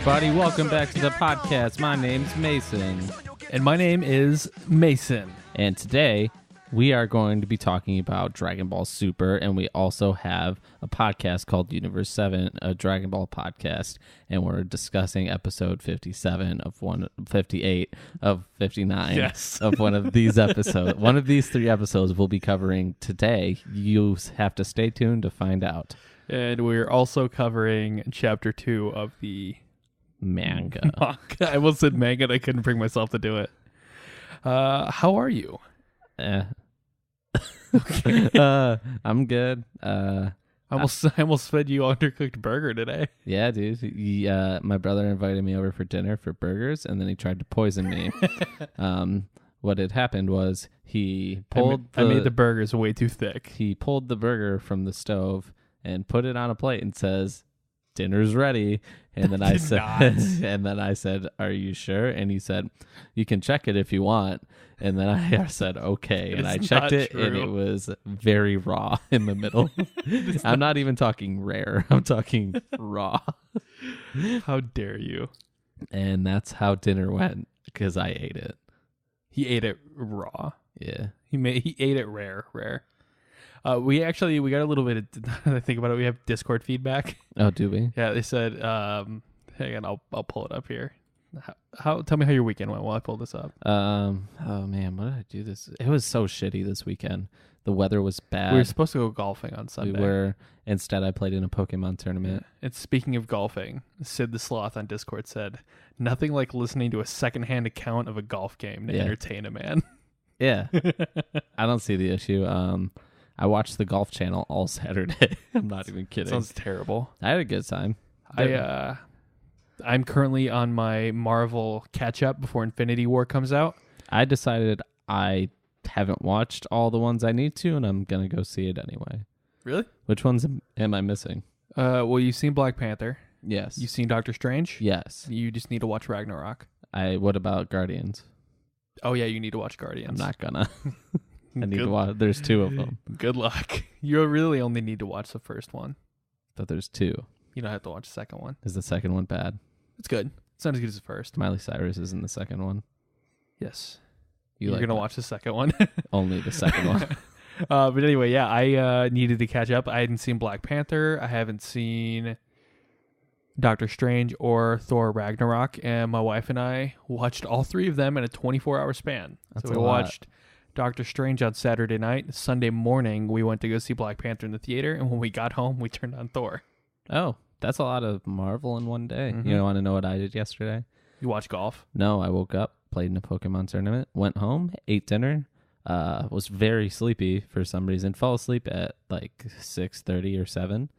everybody. Welcome back to the podcast. My name's Mason. And my name is Mason. And today we are going to be talking about Dragon Ball Super, and we also have a podcast called Universe 7, a Dragon Ball podcast, and we're discussing episode 57 of 58 of 59 yes. of one of these episodes. One of these three episodes we'll be covering today. You have to stay tuned to find out. And we're also covering chapter 2 of the manga. I almost said manga and I couldn't bring myself to do it. How are you? I'm good. I almost fed you undercooked burger today. Yeah, dude. My brother invited me over for dinner for burgers, and then he tried to poison me. What had happened was he pulled. I made the burgers way too thick. He pulled the burger from the stove and put it on a plate and says, "Dinner's ready." And then I said, "Are you sure?" And he said, "You can check it if you want." And then I said, "Okay." And I checked it, and it was very raw in the middle. I'm not even talking rare. I'm talking raw. How dare you? And that's how dinner went, because I ate it. He ate it raw. Yeah. He ate it rare. We got a little bit of, I think about it, we have Discord feedback. Oh, do we? Yeah, they said, hang on, I'll pull it up here. Tell me how your weekend went while I pull this up. Oh man, what did I do this? It was so shitty this weekend. The weather was bad. We were supposed to go golfing on Sunday. Instead I played in a Pokemon tournament. Yeah. And speaking of golfing, Sid the Sloth on Discord said, nothing like listening to a secondhand account of a golf game to entertain a man. Yeah. I don't see the issue. I watched the Golf Channel all Saturday. I'm not even kidding. Sounds terrible. I had a good time. I'm currently on my Marvel catch-up before Infinity War comes out. I decided I haven't watched all the ones I need to, and I'm going to go see it anyway. Really? Which ones am I missing? Well, you've seen Black Panther. Yes. You've seen Doctor Strange. Yes. You just need to watch Ragnarok. What about Guardians? Oh, yeah, you need to watch Guardians. I'm not gonna. I need to watch. There's two of them. Good luck. You really only need to watch the first one. But there's two. You don't have to watch the second one. Is the second one bad? It's good. It's not as good as the first. Miley Cyrus is in the second one. Yes. You're going to watch the second one? Only the second one. But anyway, yeah, I needed to catch up. I hadn't seen Black Panther. I haven't seen Doctor Strange or Thor Ragnarok. And my wife and I watched all three of them in a 24-hour span. That's so we watched Doctor Strange on Saturday night. Sunday morning, we went to go see Black Panther in the theater. And when we got home, we turned on Thor. Oh, that's a lot of Marvel in one day. Mm-hmm. You want to know what I did yesterday? You watched golf? No, I woke up, played in a Pokemon tournament, went home, ate dinner, was very sleepy for some reason, fell asleep at like 6:30 or 7,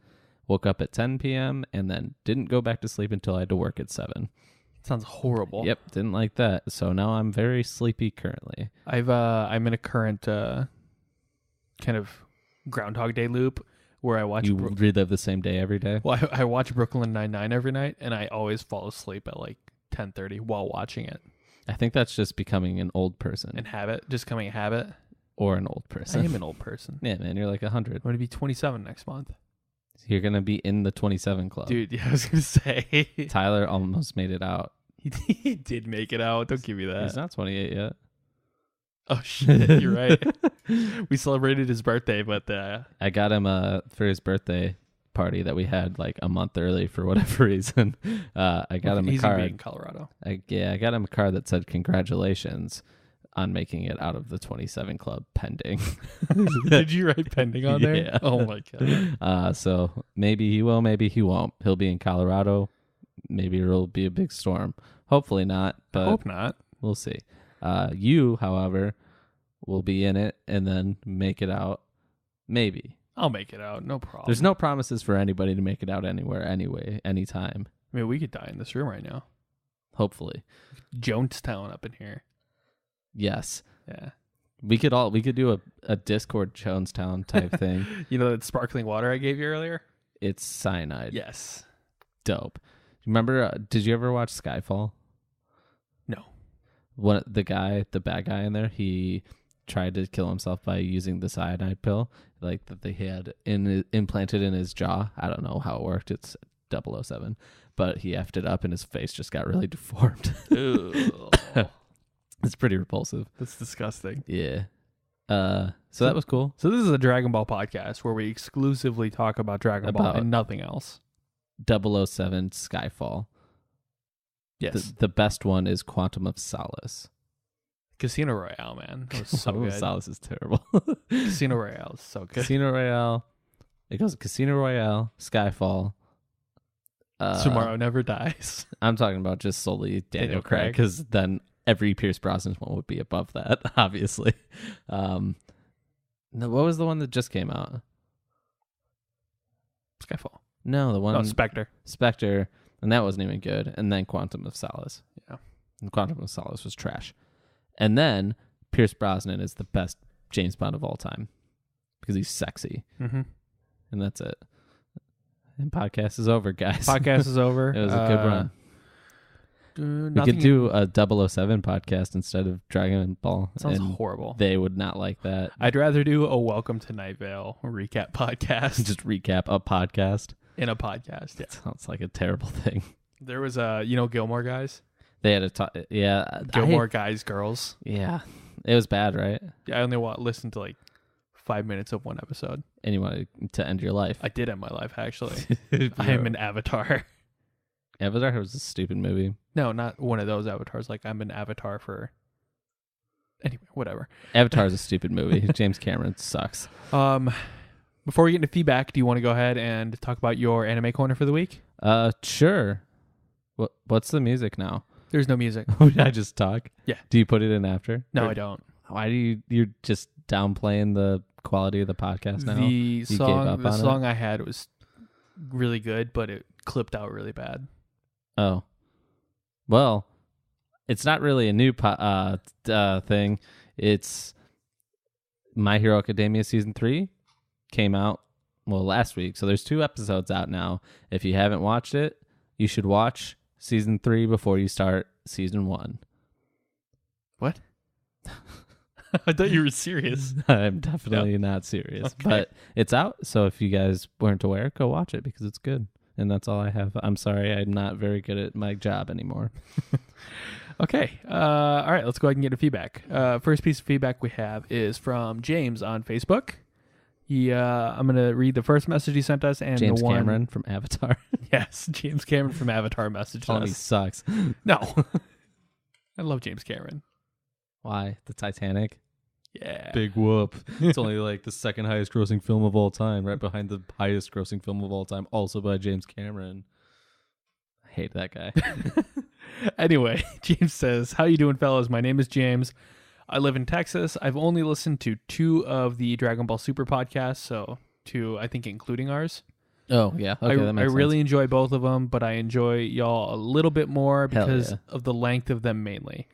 woke up at 10 p.m., and then didn't go back to sleep until I had to work at 7. Sounds horrible. Yep, didn't like that. So now I'm very sleepy currently. I'm in a current kind of Groundhog Day loop where I watch... You relive the same day every day? Well, I watch Brooklyn Nine-Nine every night, and I always fall asleep at like 10:30 while watching it. I think that's just becoming an old person. And habit, just coming a habit. Or an old person. I am an old person. Yeah, man, you're like 100. I'm going to be 27 next month. You're going to be in the 27 club. Dude, yeah, I was going to say. Tyler almost made it out. He did make it out. Don't give me that. He's not 28 yet. Oh, shit. You're right. We celebrated his birthday, but... I got him for his birthday party that we had like a month early for whatever reason. I got him a card. He's in Colorado. I got him a card that said congratulations on making it out of the 27 club pending. Did you write pending on there? Yeah. Oh my god. So maybe he will, maybe he won't. He'll be in Colorado. Maybe it'll be a big storm. Hopefully not, but I hope not. We'll see. You, however, will be in it and then make it out. Maybe. I'll make it out. No problem. There's no promises for anybody to make it out anywhere, anyway, anytime. I mean, we could die in this room right now. Hopefully. Jonestown up in here. Yes. Yeah. We could do a Discord Jonestown type thing. You know that sparkling water I gave you earlier? It's cyanide. Yes. Dope. Remember, did you ever watch Skyfall? No. The bad guy in there, he tried to kill himself by using the cyanide pill, like that they had implanted in his jaw. I don't know how it worked. It's 007. but he effed it up and his face just got really deformed. It's pretty repulsive. That's disgusting. Yeah. So that was cool. So this is a Dragon Ball podcast where we exclusively talk about Dragon Ball and nothing else. 007 Skyfall. Yes. The best one is Quantum of Solace. Casino Royale, man. It was so Quantum good. of Solace is terrible. Casino Royale is so good. Casino Royale. It goes Casino Royale, Skyfall. Tomorrow Never Dies. I'm talking about just solely Daniel Craig, because then every Pierce Brosnan one would be above that, obviously. No, what was the one that just came out? Skyfall. No, the one... Oh, Spectre. Spectre, and that wasn't even good. And then Quantum of Solace. Yeah. And Quantum of Solace was trash. And then Pierce Brosnan is the best James Bond of all time because he's sexy. Mm-hmm. And that's it. And podcast is over, guys. Podcast is over. It was a good run. We could do a 007 podcast instead of Dragon Ball. Sounds horrible. They would not like that. I'd rather do a Welcome to Night Vale recap podcast. Just recap a podcast. In a podcast, yeah. That sounds like a terrible thing. There was Gilmore Guys? They had a Gilmore Guys girls. Yeah. It was bad, right? Yeah, I only listened to like 5 minutes of one episode. And you wanted to end your life. I did end my life, actually. I am an avatar. Avatar was a stupid movie. No, not one of those avatars. Like, I'm an avatar for... Anyway, whatever. Avatar is a stupid movie. James Cameron sucks. Before we get into feedback, do you want to go ahead and talk about your anime corner for the week? Sure. What's the music now? There's no music. Did I just talk? Yeah. Do you put it in after? No, I don't. Why do you're just downplaying the quality of the podcast now? The song I had was really good, but it clipped out really bad. Oh. Well, it's not really a new thing. It's My Hero Academia Season 3 came out, last week. So there's 2 episodes out now. If you haven't watched it, you should watch Season 3 before you start Season 1. What? I thought you were serious. I'm definitely not serious. Okay. But it's out, so if you guys weren't aware, go watch it because it's good. And that's all I have. I'm sorry, I'm not very good at my job anymore. Okay. All right, let's go ahead and get to feedback. First piece of feedback we have is from James on Facebook. I'm going to read the first message he sent us. And James Cameron from Avatar. Yes, James Cameron from Avatar messaged us. He sucks. No. I love James Cameron. Why? The Titanic? Yeah. Big whoop. It's only like the second highest grossing film of all time, right behind the highest grossing film of all time, also by James Cameron. I hate that guy. Anyway, James says, "How you doing, fellas? My name is James. I live in Texas. I've only listened to 2 of the Dragon Ball Super podcasts, so 2, I think, including ours. Oh, yeah. Okay, that makes sense. I really enjoy both of them, but I enjoy y'all a little bit more because of the length of them mainly.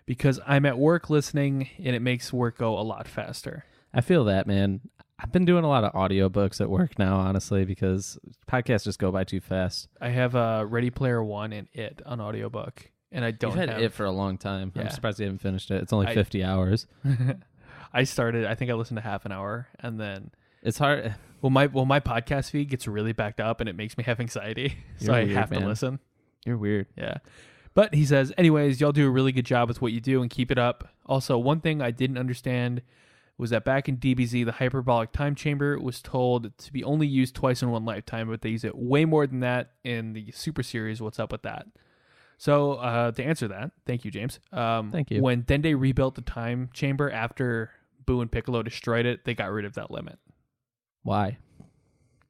Because I'm at work listening, and it makes work go a lot faster." I feel that, man. I've been doing a lot of audiobooks at work now, honestly, because podcasts just go by too fast. I have Ready Player One and It on audiobook, and I don't You've had It for a long time. Yeah. I'm surprised you haven't finished it. It's only 50 hours. I think I listened to half an hour, and then... It's hard. Well, my podcast feed gets really backed up, and it makes me have anxiety, so I have to listen. You're weird. Yeah. But he says, anyways, y'all do a really good job with what you do, and keep it up. Also, one thing I didn't understand was that back in DBZ, the hyperbolic time chamber was told to be only used twice in one lifetime, but they use it way more than that in the Super Series. What's up with that? So to answer that, thank you, James. Thank you. When Dende rebuilt the time chamber after Boo and Piccolo destroyed it, they got rid of that limit. Why?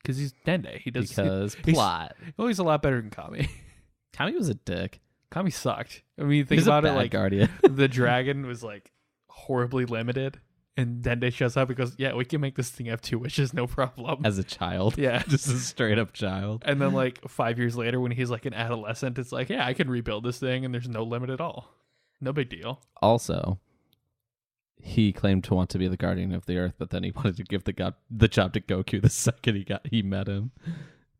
Because he's Dende. Plot. He's a lot better than Kami. Kami was a dick. Kami sucked. I mean, think about it, like Guardian. The dragon was like horribly limited. And Dende shows up and goes, yeah, we can make this thing have 2 wishes, no problem. As a child. Yeah. Just a straight up child. And then like 5 years later when he's like an adolescent, it's like, yeah, I can rebuild this thing and there's no limit at all. No big deal. Also, he claimed to want to be the guardian of the earth, but then he wanted to give the job to Goku the second he met him.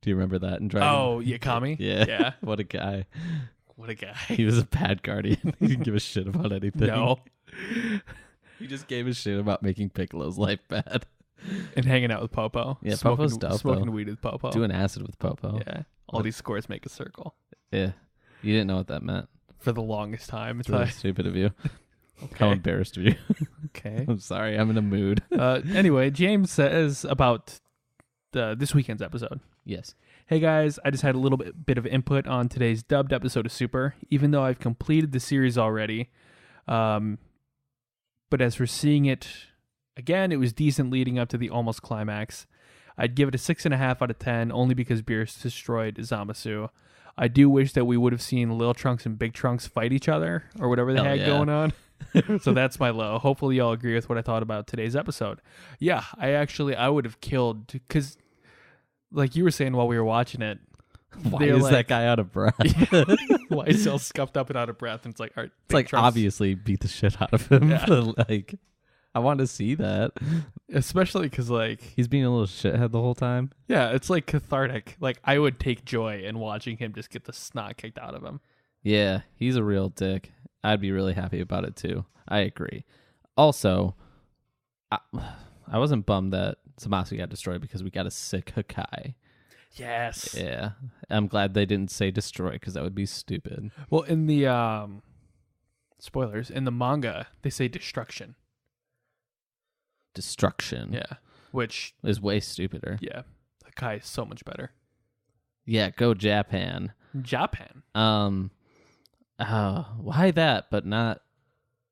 Do you remember that in Dragon? Oh, yeah, Kami? Yeah. What a guy. What a guy. He was a bad guardian. He didn't give a shit about anything. No. He just gave a shit about making Piccolo's life bad. And hanging out with Popo. Yeah, Popo's dope, smoking weed with Popo. Doing acid with Popo. Yeah. all these squares make a circle. Yeah. You didn't know what that meant. For the longest time. It's really stupid of you. Okay. How embarrassed of you. Okay. I'm sorry. I'm in a mood. Anyway, James says about this weekend's episode. Yes. Hey guys, I just had a little bit of input on today's dubbed episode of Super, even though I've completed the series already. But as for seeing it again, it was decent leading up to the almost climax. I'd give it a 6.5 out of 10, only because Beerus destroyed Zamasu. I do wish that we would have seen Lil Trunks and Big Trunks fight each other, or whatever they had going on. So that's my low. Hopefully y'all agree with what I thought about today's episode. Yeah, I would have killed, because like you were saying while we were watching it, why is that guy out of breath? Why is he all scuffed up and out of breath? And it's like, all right, it's like Trunks. Obviously beat the shit out of him. Yeah. Like, I want to see that. Especially because, like, he's being a little shithead the whole time. Yeah, it's like cathartic. Like, I would take joy in watching him just get the snot kicked out of him. Yeah, he's a real dick. I'd be really happy about it too. I agree. Also, I wasn't bummed that Zamasu got destroyed because we got a sick Hakai. Yes. Yeah. I'm glad they didn't say destroy because that would be stupid. Well, in the spoilers, in the manga, they say destruction. Destruction. Yeah. Which is way stupider. Yeah. Hakai is so much better. Yeah, go Japan. Japan. Why that but not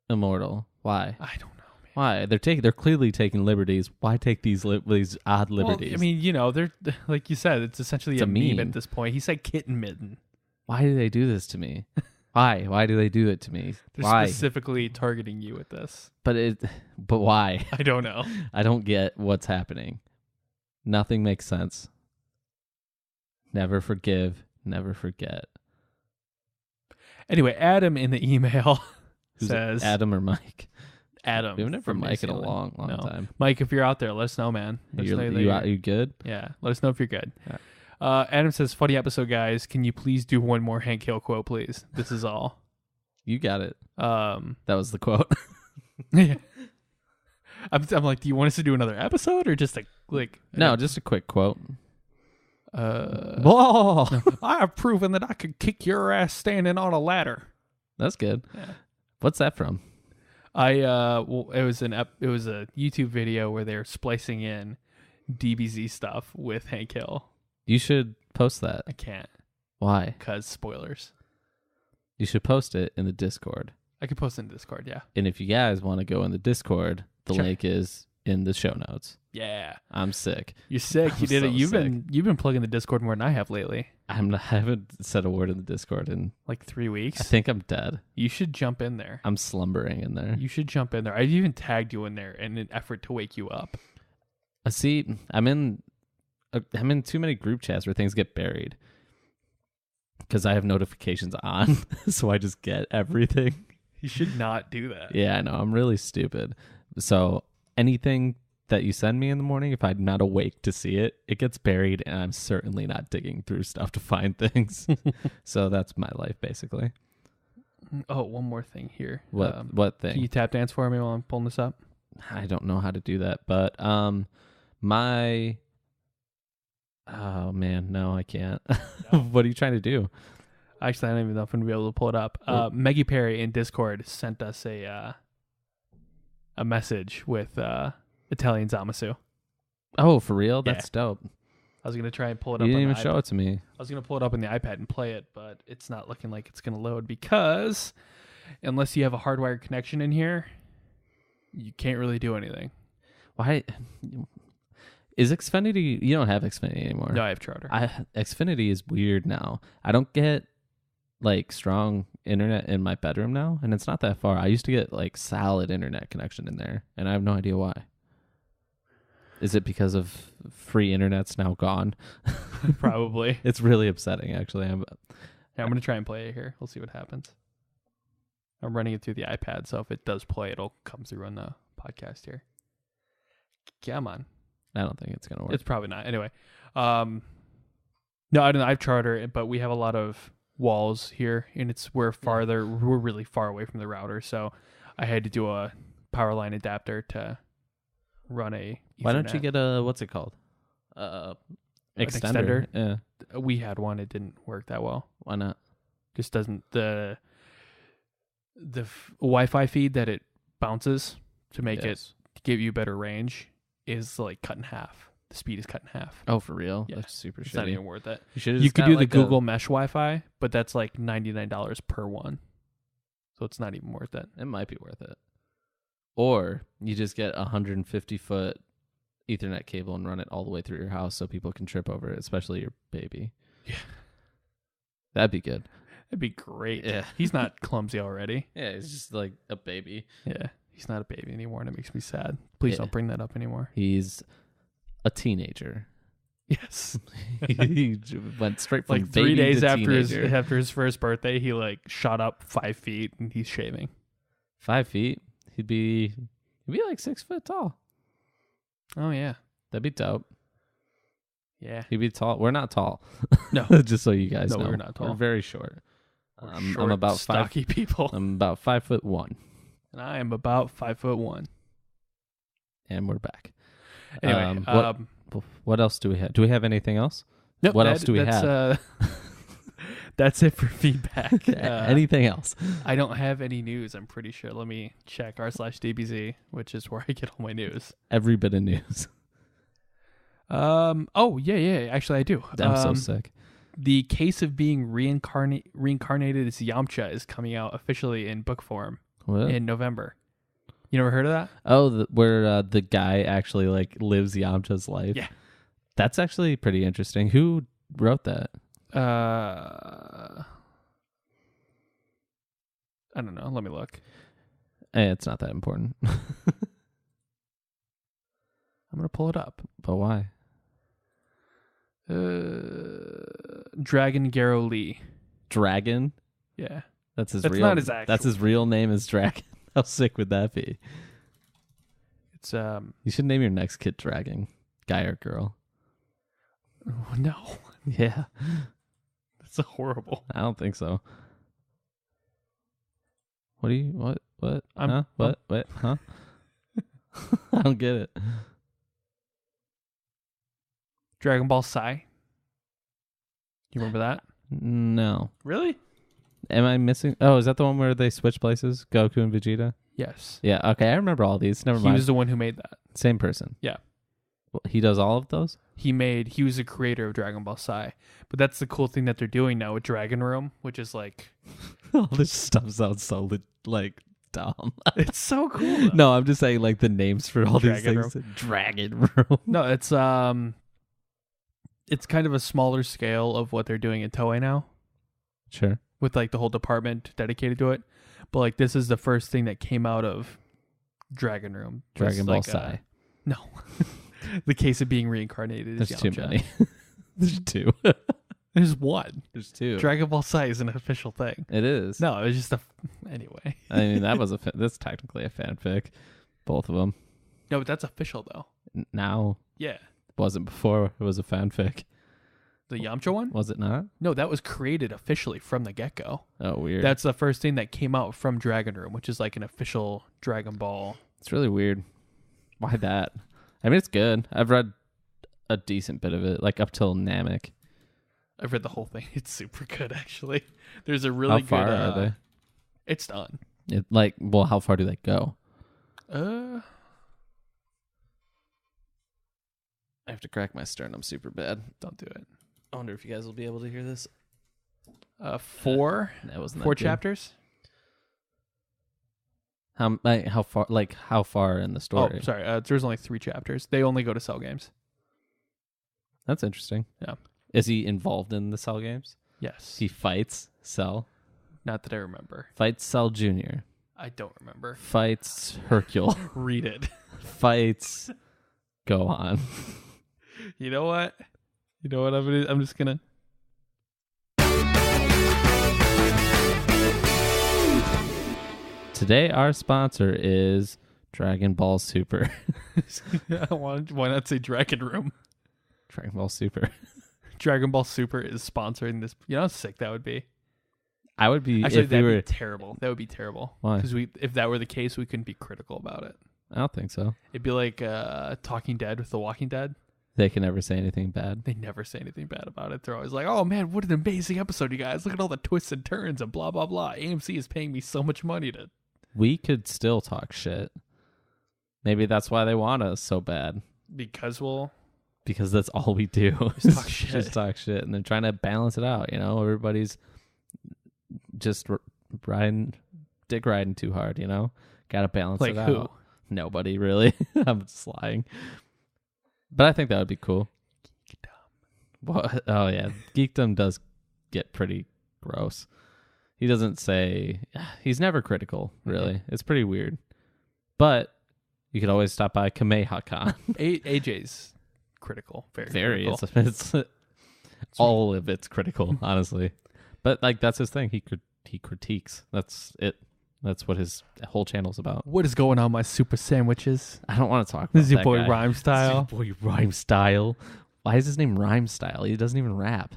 immortal? Why? I don't know. Why? They're clearly taking liberties. Why take these odd liberties? Well, I mean, you know, they're like you said, it's essentially a meme at this point. He said kitten mitten. Why do they do this to me? Why? Why do they do it to me? They're why? Specifically targeting you with this. But why? I don't know. I don't get what's happening. Nothing makes sense. Never forgive, never forget. Anyway, Adam in the email says Adam or Mike? Adam. We've never Mike in a long time. Mike, if you're out there, let us know, man. You good? Yeah, let us know if you're good. Yeah. Adam says, funny episode, guys. Can you please do one more Hank Hill quote, please? This is all. You got it. That was the quote. Yeah. I'm like, do you want us to do another episode or just No, just a quick quote. Whoa! I have proven that I could kick your ass standing on a ladder. That's good. Yeah. What's that from? It was a YouTube video where they're splicing in DBZ stuff with Hank Hill. You should post that. I can't. Why? Because spoilers. You should post it in the Discord. I could post it in Discord, yeah. And if you guys want to go in the Discord, the link is in the show notes. Yeah. I'm sick. You're sick. You did it. You've been plugging the Discord more than I have lately. I haven't said a word in the Discord in like 3 weeks. I think I'm dead. You should jump in there. I'm slumbering in there. You should jump in there. I even tagged you in there in an effort to wake you up. See, I'm in too many group chats where things get buried because I have notifications on, so I just get everything. You should not do that. Yeah, I know. I'm really stupid. So anything that you send me in the morning, if I'm not awake to see it, it gets buried, and I'm certainly not digging through stuff to find things. So that's my life, basically. Oh, one more thing here. What thing? Can you tap dance for me while I'm pulling this up? I don't know how to do that, but oh man, no, I can't. What are you trying to do? Actually, I don't even know if I'm going to be able to pull it up. Maggie Perry in Discord sent us a message with Italian Zamasu. Oh, for real? That's dope. I was going to try and pull it up. You didn't even show it to me. I was going to pull it up on the iPad and play it, but it's not looking like it's going to load because unless you have a hardwired connection in here, you can't really do anything. Why? Is Xfinity... You don't have Xfinity anymore. No, I have Charter. Xfinity is weird now. I don't get strong internet in my bedroom now, and it's not that far. I used to get solid internet connection in there, and I have no idea why. Is it because of free internet's now gone? Probably. It's really upsetting, actually. I'm going to try and play it here. We'll see what happens. I'm running it through the iPad, so if it does play, it'll come through on the podcast here. Come on. I don't think it's going to work. It's probably not. Anyway. No, I don't know. I have Charter, but we have a lot of walls here, and we're really far away from the router, so I had to do a power line adapter to run a Ethernet. Why don't you get a, what's it called? extender. Yeah. We had one. It didn't work that well. Why not? Just doesn't the Wi-Fi feed that it bounces to make it give you better range is like cut in half. The speed is cut in half. Oh, for real? Yeah. That's super shitty. It's not even worth it. You could do the Google Mesh Wi-Fi, but that's like $99 per one. So it's not even worth it. It might be worth it. Or you just get a 150-foot Ethernet cable and run it all the way through your house so people can trip over it, especially your baby. Yeah. That'd be good. That'd be great. Yeah. He's not clumsy already. Yeah, he's just like a baby. Yeah. He's not a baby anymore, and it makes me sad. Please don't bring that up anymore. He's a teenager. Yes. He went straight from like 3 days to after his first birthday, he like shot up 5 feet and he's shaving. 5 feet? He'd be like 6 foot tall. Oh yeah. That'd be dope. Yeah. He'd be tall. We're not tall. No. Just so you guys know. No, we're not tall. We're very short. Short, I'm about stocky people. I'm about 5'1". And I am about 5'1". And we're back. Anyway, what else do we have? Do we have anything else? Nope, what else do we have? That's it for feedback. Anything else? I don't have any news, I'm pretty sure. Let me check r/DBZ, which is where I get all my news. Every bit of news. Oh, yeah. Actually, I do. I'm so sick. The Case of Being Reincarnated as Yamcha is coming out officially in book form in November. You never heard of that? Oh, where the guy actually like lives Yamcha's life. Yeah. That's actually pretty interesting. Who wrote that? I don't know. Let me look. It's not that important. I'm going to pull it up. But why? Dragon Garo Lee. Dragon? Yeah. That's not his actual. That's his real name is Dragon. How sick would that be? It's You should name your next kid Dragon. Guy or girl. No. Yeah. That's horrible. I don't think so. What? Huh? What? Huh? I don't get it. Dragon Ball Sai. You remember that? No. Really? Am I missing? Oh, is that the one where they switch places? Goku and Vegeta? Yes. Yeah, okay. I remember all these. Never mind. He was the one who made that. Same person. Yeah. Well, he does all of those? He was the creator of Dragon Ball Sai. But that's the cool thing that they're doing now with Dragon Room, which is like... all this stuff sounds so, like, dumb. It's so cool, though. No, I'm just saying, like, the names for all Dragon these things. Dragon Room. No, it's kind of a smaller scale of what they're doing in Toei now. Sure. With, like, the whole department dedicated to it. But, like, this is the first thing that came out of Dragon Room. Dragon Ball like Sai. No. The Case of Being Reincarnated is There's Yamcha. too many. There's two. There's one. There's two. Dragon Ball Sai is an official thing. It is. No, it was just anyway. I mean, that's technically a fanfic. Both of them. No, but that's official, though. Now. Yeah. It wasn't before. It was a fanfic. The Yamcha one? Was it not? No, that was created officially from the get-go. Oh, weird. That's the first thing that came out from Dragon Room, which is like an official Dragon Ball. It's really weird. Why that? I mean, it's good. I've read a decent bit of it, like up till Namek. I've read the whole thing. It's super good, actually. There's a really good... How far are they? It's done. How far do they go? I have to crack my sternum super bad. Don't do it. I wonder if you guys will be able to hear this. 4? That wasn't 4 that good. chapters? How far? Like how far in the story? Oh, sorry. There's only 3 chapters. They only go to Cell Games. That's interesting. Yeah. Is he involved in the Cell games? Yes. He fights Cell. Not that I remember. Fights Cell Jr. I don't remember. Fights Hercule. Read it. Fights Gohan. You know what? I'm just gonna. Today, our sponsor is Dragon Ball Super. Why not say Dragon Room? Dragon Ball Super. Dragon Ball Super is sponsoring this. You know how sick that would be? I would be. Actually, if that'd we be were terrible. That would be terrible. Why? Because if that were the case, we couldn't be critical about it. I don't think so. It'd be like Talking Dead with The Walking Dead. They can never say anything bad. They never say anything bad about it. They're always like, oh man, what an amazing episode, you guys. Look at all the twists and turns and blah, blah, blah. AMC is paying me so much money to... We could still talk shit. Maybe that's why they want us so bad. Because that's all we do. Just talk shit. Just talk shit. And they're trying to balance it out, you know? Everybody's just riding too hard, you know? Got to balance like it who? out. Nobody, really. I'm just lying. But I think that would be cool. What? Oh, yeah. Geekdom does get pretty gross. He doesn't say... He's never critical, really. Mm-hmm. It's pretty weird. But you could always stop by Kamehameha. AJ's critical. Very critical. It's all of it's critical, honestly. But like that's his thing. He critiques. That's it. That's what his whole channel's about. What is going on, my super sandwiches? I don't want to talk about this is your that boy guy. Rhyme Style. This is your boy Rhyme Style. Why is his name Rhyme Style? He doesn't even rap.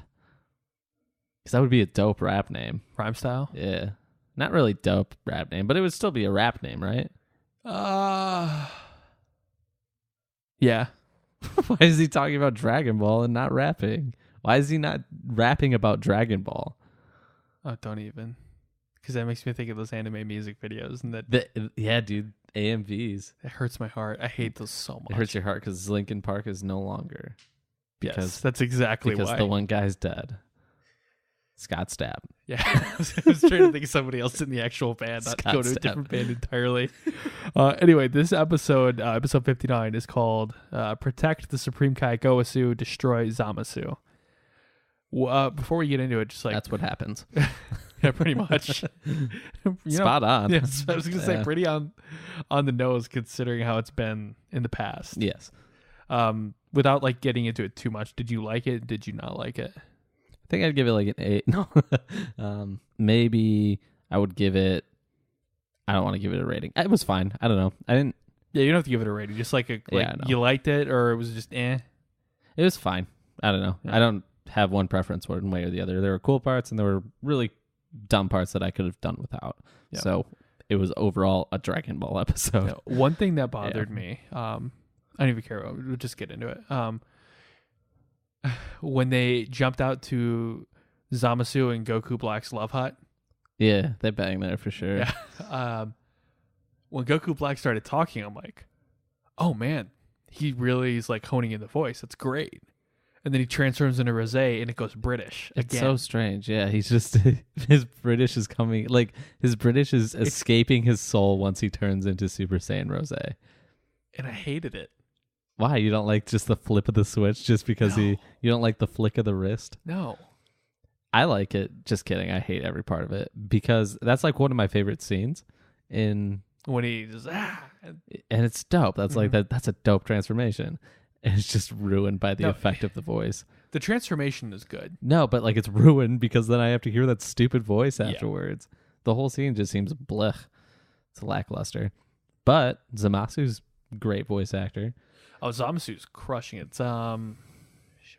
Because that would be a dope rap name. Rhyme Style? Yeah. Not really dope rap name, but it would still be a rap name, right? Yeah. Why is he talking about Dragon Ball and not rapping? Why is he not rapping about Dragon Ball? Oh, don't even. Because that makes me think of those anime music videos. And yeah, dude. AMVs. It hurts my heart. I hate those so much. It hurts your heart because Linkin Park is no longer. Yes, that's exactly why. Because the one guy's dead. Scott Stapp. Yeah, I was trying to think of somebody else in the actual band, not go to a different band entirely. Anyway, this episode 59, is called Protect the Supreme Kai Gowasu, Destroy Zamasu. Before we get into it, just like... That's what happens. Yeah, pretty much. Spot on. Yeah, I was going to say pretty on the nose considering how it's been in the past. Yes. Without like getting into it too much, did you like it? Did you not like it? I think I'd give it like an 8. No. Maybe I would give it... I don't want to give it a rating. It was fine. I don't know. I didn't... Yeah, you don't have to give it a rating. Just like you liked it or it was just eh? It was fine. I don't know. Yeah. I don't have one preference one way or the other. There were cool parts and there were really dumb parts that I could have done without. Yeah. So it was overall a Dragon Ball episode. Yeah. One thing that bothered me, I don't even care. We'll just get into it. When they jumped out to Zamasu and Goku Black's love hut. Yeah, they banged there for sure. Yeah. When Goku Black started talking, I'm like, oh man, he really is like honing in the voice. That's great. And then he transforms into Rosé and it goes British again. It's so strange. Yeah, he's just, his British is coming, like his British is escaping his soul once he turns into Super Saiyan Rosé. And I hated it. Why? You don't like just the flip of the switch just because you don't like the flick of the wrist? No. I like it. Just kidding. I hate every part of it because that's like one of my favorite scenes in when he just and it's dope. That's like that's a dope transformation. And it's just ruined by the effect of the voice. The transformation is good. No, but like it's ruined because then I have to hear that stupid voice afterwards. Yeah. The whole scene just seems blech. It's lackluster. But Zamasu's great voice actor. Oh, Zamasu's crushing it. It's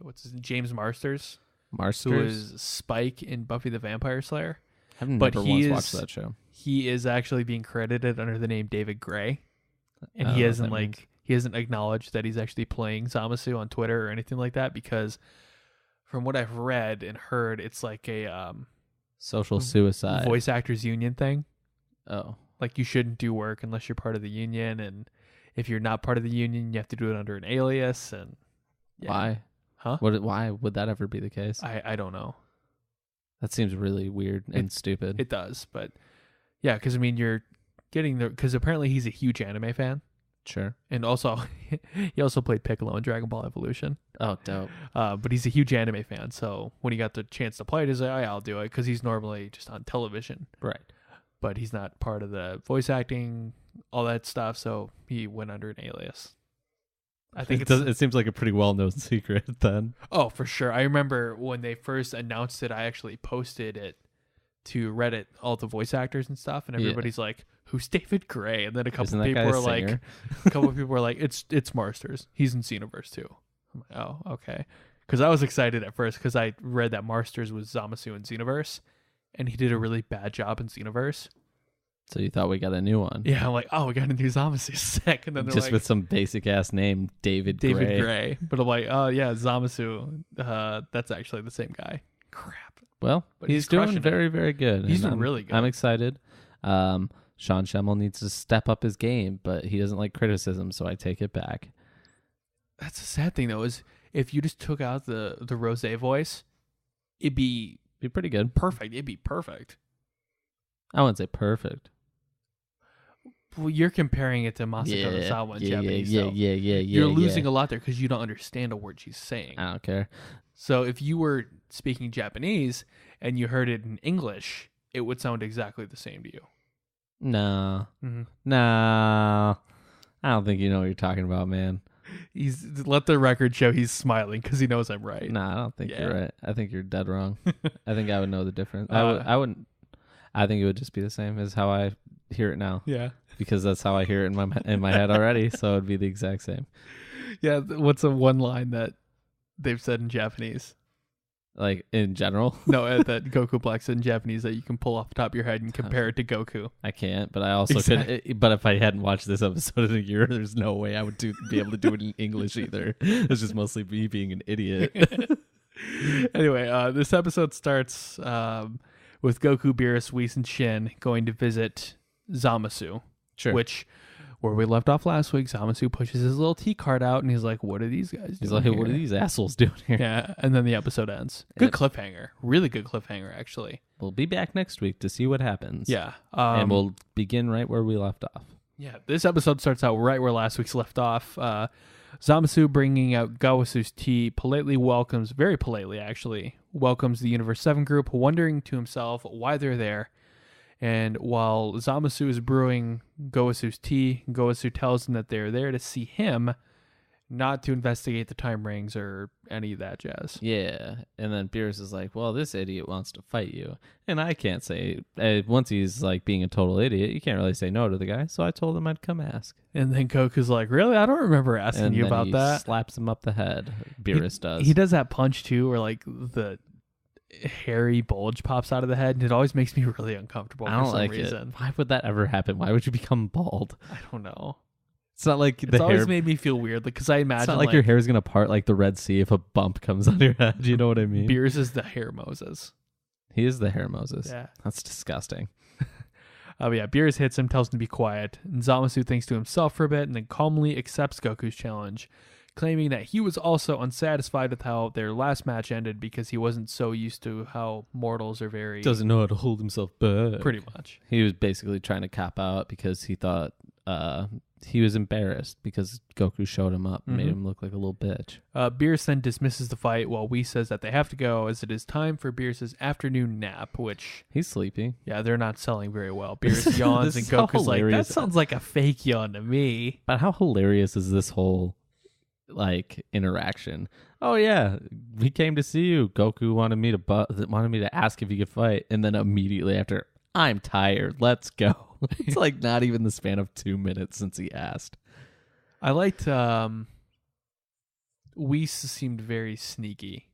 what's his name? James Marsters. Marsters, who is Spike in Buffy the Vampire Slayer. I've never once watched that show. He is actually being credited under the name David Gray, and he hasn't acknowledged that he's actually playing Zamasu on Twitter or anything like that because, from what I've read and heard, it's like a social suicide voice actors union thing. Oh, like you shouldn't do work unless you're part of the union, and if you're not part of the union, you have to do it under an alias. And why? Huh? Why would that ever be the case? I don't know. That seems really weird and stupid. It does, but yeah, because I mean, you're getting because apparently he's a huge anime fan. Sure. And also, he also played Piccolo in Dragon Ball Evolution. Oh, dope. But he's a huge anime fan, so when he got the chance to play it, he's like, oh, yeah, I'll do it, because he's normally just on television. Right. But he's not part of the voice acting, all that stuff, so he went under an alias. I think it seems like a pretty well-known secret then. Oh, for sure. I remember when they first announced it, I actually posted it to Reddit, all the voice actors and stuff, and everybody's like, who's David Gray? And then a couple people were like, it's Marsters. He's in Xenoverse too. I'm like, oh, okay. Because I was excited at first because I read that Marsters was Zamasu in Xenoverse, and he did a really bad job in Xenoverse. So you thought we got a new one? Yeah, I'm like, oh, we got a new Zamasu. Sick. And then they're Just like, with some basic ass name, David Gray. But I'm like, oh, yeah, Zamasu. That's actually the same guy. Crap. Well, But he's crushing doing it. very, very good. He's and doing really good. I'm excited. Sean Schemmel needs to step up his game, but he doesn't like criticism, so I take it back. That's the sad thing, though, is if you just took out the Rose voice, it'd be Pretty good. perfect. It'd be perfect. I wouldn't say perfect. Well, you're comparing it to Masako Nozawa in Japanese. Yeah. You're losing a lot there because you don't understand a word she's saying. I don't care. So if you were speaking Japanese and you heard it in English, it would sound exactly the same to you. No. Mm-hmm. No. I don't think you know what you're talking about, man. Let the record show he's smiling because he knows I'm right. No, I don't think you're right. I think you're dead wrong. I think I would know the difference. I wouldn't. I think it would just be the same as how I hear it now. Yeah. Because that's how I hear it in my head already, so it'd be the exact same. Yeah, what's a one line that they've said in Japanese? Like in general? No, that Goku Black said in Japanese that you can pull off the top of your head and compare it to Goku. I can't, but I also could. But if I hadn't watched this episode in a year, there's no way I would be able to do it in English either. It's just mostly me being an idiot. Anyway, this episode starts with Goku, Beerus, Whis, and Shin going to visit Zamasu. Sure. Which, where we left off last week, Zamasu pushes his little T card out and he's like, what are these guys doing? He's like, hey, here? what are these assholes doing here? Yeah, and then the episode ends. Good cliffhanger. Really good cliffhanger, actually. We'll be back next week to see what happens. Yeah. And we'll begin right where we left off. Yeah, this episode starts out right where last week's left off. Zamasu, bringing out Gawasu's tea, very politely actually, welcomes the Universe 7 group, wondering to himself why they're there. And while Zamasu is brewing Gawasu's tea, Gowasu tells him that they're there to see him, not to investigate the time rings or any of that jazz. Yeah, and then Beerus is like, well, this idiot wants to fight you. And I can't say, once he's like being a total idiot, you can't really say no to the guy, so I told him I'd come ask. And then Goku's like, really? I don't remember asking you about that. Slaps him up the head. Beerus does. He does that punch too, where like the hairy bulge pops out of the head, and it always makes me really uncomfortable for some reason. Why would that ever happen? Why would you become bald? I don't know. It's not like It's always made me feel weird, because I imagine it's not like your hair is gonna part like the Red Sea if a bump comes on your head. You know what I mean? Beerus is the hair Moses. He is the hair Moses. Yeah, that's disgusting. Yeah, Beerus hits him, tells him to be quiet, and Zamasu thinks to himself for a bit, and then calmly accepts Goku's challenge, claiming that he was also unsatisfied with how their last match ended because he wasn't so used to how mortals are very... Doesn't know how to hold himself back. Pretty much. He was basically trying to cop out because he thought he was embarrassed because Goku showed him up and made him look like a little bitch. Beerus then dismisses the fight while Whis says that they have to go as it is time for Beerus's afternoon nap, which... He's sleepy. Yeah, they're not selling very well. Beerus yawns and Goku's like, that sounds like a fake yawn to me. But how hilarious is this whole... like interaction? Oh yeah, we came to see you. Goku wanted me to ask if he could fight, and then immediately after, I'm tired. Let's go. It's like not even the span of 2 minutes since he asked. I liked Whis seemed very sneaky.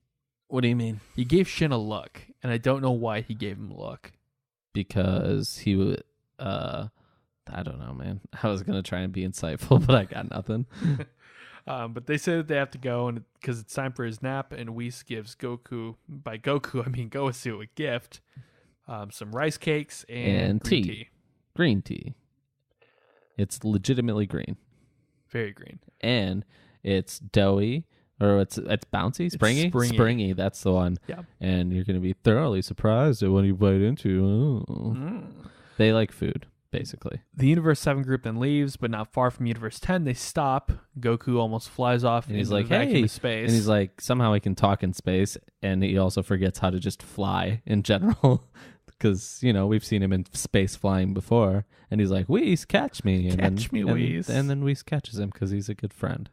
What do you mean? He gave Shin a look, and I don't know why he gave him a look. Because he would. I don't know, man. I was gonna try and be insightful, but I got nothing. But they say that they have to go, and because it's time for his nap, and Whis gives Goku, by Goku I mean Gowasu, a gift, some rice cakes and green tea. Green tea. It's legitimately green. Very green. And it's doughy, or it's bouncy, springy? Springy, that's the one. Yeah. And you're going to be thoroughly surprised at when you bite into. They like food. Basically, the Universe 7 group then leaves, but not far from Universe 10, they stop. Goku almost flies off, and he's like, "Hey!" Space. And he's like, somehow he can talk in space, and he also forgets how to just fly in general, because we've seen him in space flying before. And he's like, "Whis, catch me!" And Whis. And then Whis catches him because he's a good friend.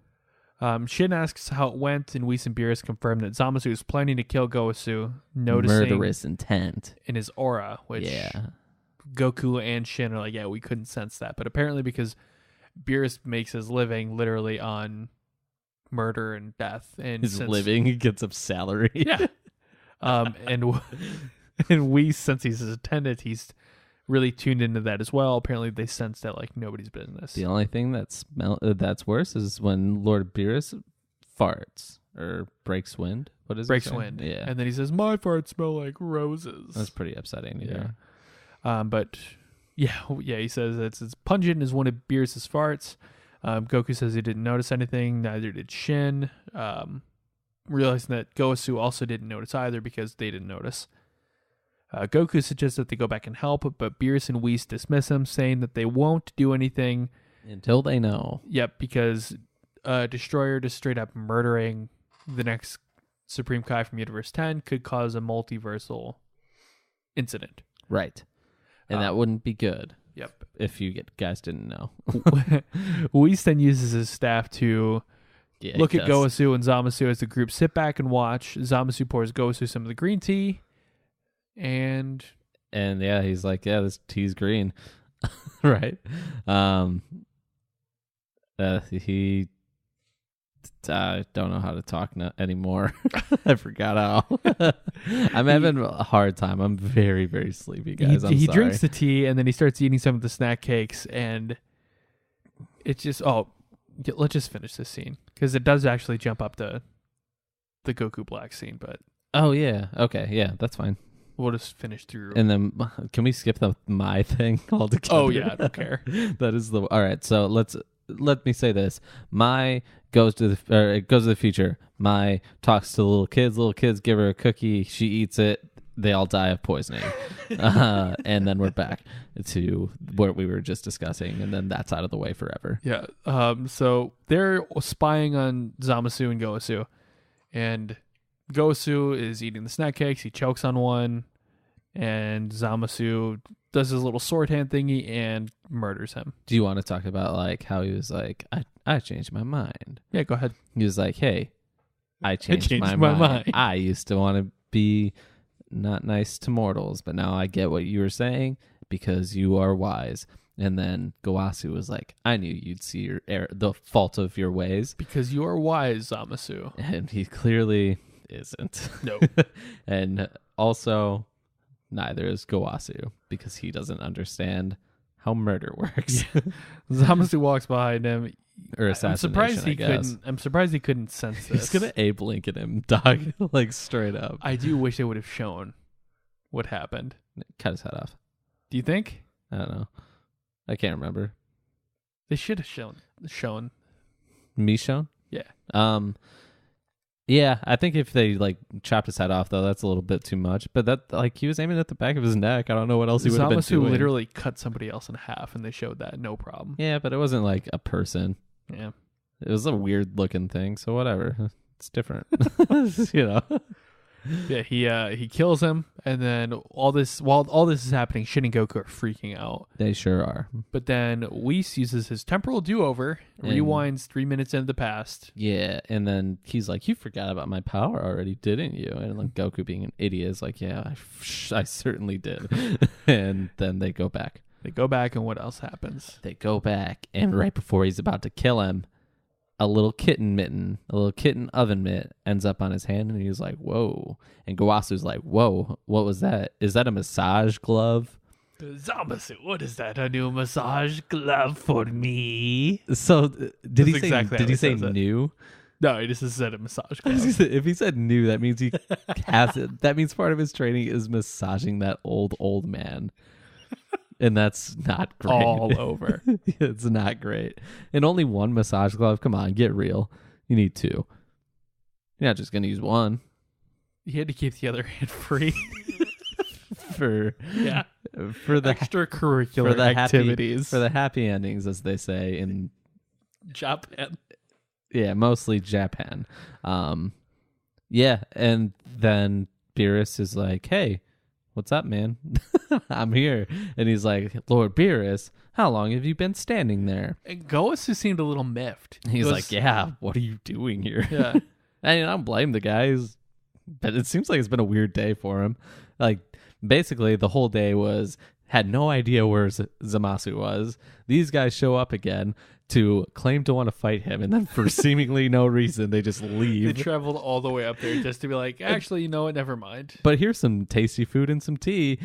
Shin asks how it went, and Whis and Beerus confirm that Zamasu is planning to kill Gowasu, noticing murderous intent in his aura, which Goku and Shin are like, yeah, we couldn't sense that. But apparently because Beerus makes his living literally on murder and death. And he gets a salary. Yeah. And Whis, since he's his attendant, he's really tuned into that as well. Apparently, they sensed that like nobody's business. The only thing that's worse is when Lord Beerus farts or breaks wind. What is Breaks it? wind. Yeah. And then he says, "My farts smell like roses." That's pretty upsetting to hear. But he says it's as pungent as one of Beerus' farts. Goku says he didn't notice anything. Neither did Shin. Realizing that Gowasu also didn't notice either because they didn't notice. Goku suggests that they go back and help, but Beerus and Whis dismiss him, saying that they won't do anything until they know. Yep, because Destroyer just straight up murdering the next Supreme Kai from Universe 10 could cause a multiversal incident. Right. And that wouldn't be good. Yep. If you guys didn't know. Whis then uses his staff to look at Gowasu and Zamasu as the group sit back and watch. Zamasu pours Gowasu some of the green tea. And yeah, he's like, yeah, this tea's green. Right. He I don't know how to talk anymore. I forgot how. I'm having a hard time. I'm very, very sleepy, guys. He drinks the tea, and then he starts eating some of the snack cakes, and it's just, let's just finish this scene, because it does actually jump up the Goku Black scene, but... Oh, yeah. Okay, yeah, that's fine. We'll just finish through. And then, can we skip the my thing altogether? Oh, yeah, I don't care. That is the... All right, so let me say this. My goes to the future. My talks to the little kids. Little kids give her a cookie. She eats it. They all die of poisoning. And then we're back to what we were just discussing. And then that's out of the way forever. Yeah. So they're spying on Zamasu and Gowasu. And Gowasu is eating the snack cakes. He chokes on one. And Zamasu does his little sword hand thingy and murders him. Do you want to talk about like how he was like, I changed my mind? Yeah, go ahead. He was like, hey, I changed my mind. I used to want to be not nice to mortals, but now I get what you were saying because you are wise. And then Gowasu was like, I knew you'd see the fault of your ways. Because you are wise, Zamasu. And he clearly isn't. No. And also... neither is Gowasu because he doesn't understand how murder works. Yeah. Zamasu walks behind him. Or assassination, I'm surprised he couldn't sense this. He's gonna Abe Lincoln him, dog, like straight up. I do wish they would have shown what happened. Cut his head off. Do you think? I don't know. I can't remember. They should have shown. Me shown? Yeah. Yeah, I think if they like chopped his head off though, that's a little bit too much. But that like he was aiming at the back of his neck. I don't know what else he would have been doing. Zamasu literally cut somebody else in half, and they showed that no problem. Yeah, but it wasn't like a person. Yeah, it was a weird looking thing. So whatever, it's different. You know. Yeah, he kills him, and then while all this is happening, Shin and Goku are freaking out. They sure are. But then Whis uses his temporal do-over, rewinds 3 minutes into the past. Yeah, and then he's like, "You forgot about my power already, didn't you?" And like Goku, being an idiot, is like, "Yeah, I certainly did." And then they go back. They go back, and what else happens? They go back, and right before he's about to kill him, a little kitten oven mitt ends up on his hand, and he's like, whoa. And Gowasu's like, whoa, what was that? Is that a massage glove? Zamasu, what is that? A new massage glove for me? So did he say new? No, he just said a massage glove. If he said new, that means he has it. That means part of his training is massaging that old man. And that's not great. All over. It's not great. And only one massage glove? Come on, get real. You need two. You're not just going to use one. You had to keep the other hand free. for the extracurricular activities. For the happy endings, as they say in Japan. Yeah, mostly Japan. Yeah, and then Beerus is like, hey, what's up, man? I'm here. And he's like, Lord Beerus, how long have you been standing there? And Gowasu seemed a little miffed. He's like, yeah, what are you doing here? Yeah. I don't blame the guys, but it seems like it's been a weird day for him. Like, basically, the whole day had no idea where Zamasu was. These guys show up again, to claim to want to fight him, and then for seemingly no reason, they just They leave. traveled all the way up there just to be like, actually, you know what? Never mind. But here's some tasty food and some tea.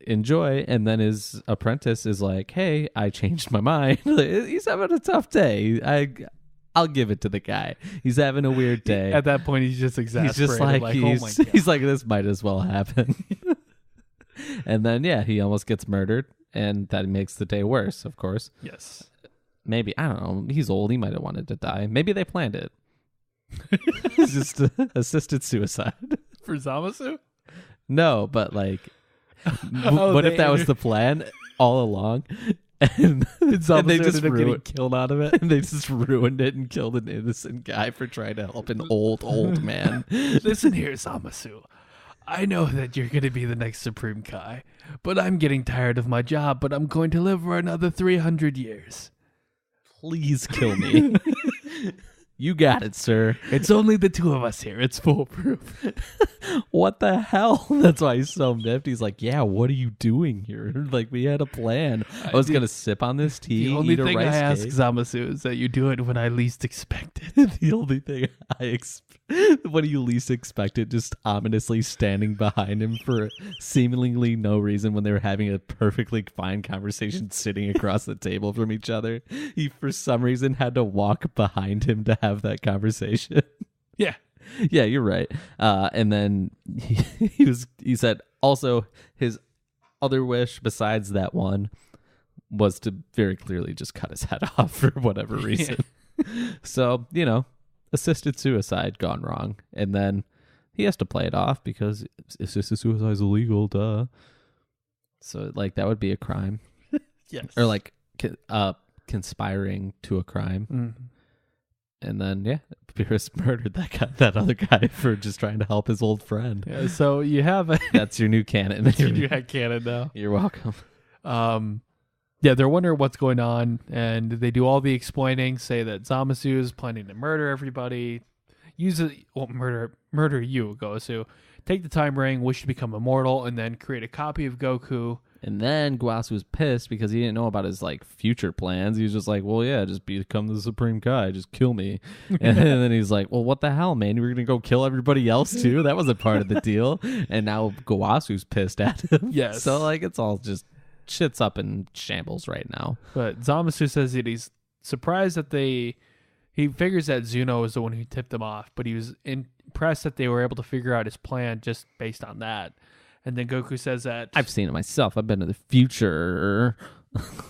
Enjoy. And then his apprentice is like, hey, I changed my mind. He's having a tough day. I'll give it to the guy. He's having a weird day. At that point, he's just exasperated. He's just like, oh my God. he's like, this might as well happen. And then, yeah, he almost gets murdered. And that makes the day worse, of course. Yes. Maybe, I don't know. He's old. He might have wanted to die. Maybe they planned it. It's just assisted suicide. For Zamasu? No, but like, what if that was the plan all along? And they just getting killed out of it. And they just ruined it and killed an innocent guy for trying to help an old man. Listen here, Zamasu. I know that you're going to be the next Supreme Kai, but I'm getting tired of my job, but I'm going to live for another 300 years. Please kill me. You got it, sir. It's only the two of us here. It's foolproof. What the hell? That's why he's so miffed. He's like, yeah, what are you doing here? Like, we had a plan. I was going to sip on this tea, the only eat a thing rice I ask cake. Zamasu is that you do it when I least expect it. The only thing what do you least expected? Just ominously standing behind him for seemingly no reason when they were having a perfectly fine conversation sitting across the table from each other. He, for some reason, had to walk behind him to have that conversation. Yeah. Yeah, you're right. And then he said also his other wish besides that one was to very clearly just cut his head off for whatever reason. So, assisted suicide gone wrong. And then he has to play it off because assisted suicide is illegal, duh. So, like, that would be a crime. Yes. Or, like, conspiring to a crime. Mm-hmm. And then, yeah, Beerus murdered that other guy for just trying to help his old friend. Yeah, so you have That's your new canon. you had canon now. You're welcome. Yeah, they're wondering what's going on, and they do all the explaining, say that Zamasu is planning to murder everybody, murder you, Gowasu. Take the time ring, wish to become immortal, and then create a copy of Goku. And then Gowasu was pissed because he didn't know about his like future plans. He was just like, well, yeah, just become the Supreme Kai, just kill me. And then he's like, well, what the hell, man? You were gonna go kill everybody else too? That wasn't part of the deal. And now Gowasu's pissed at him. Yes. So like, it's all just shit's up in shambles right now. But Zamasu says that he's surprised that he figures that Zuno is the one who tipped him off, but he was impressed that they were able to figure out his plan just based on that. And then Goku says that I've seen it myself. I've been to the future.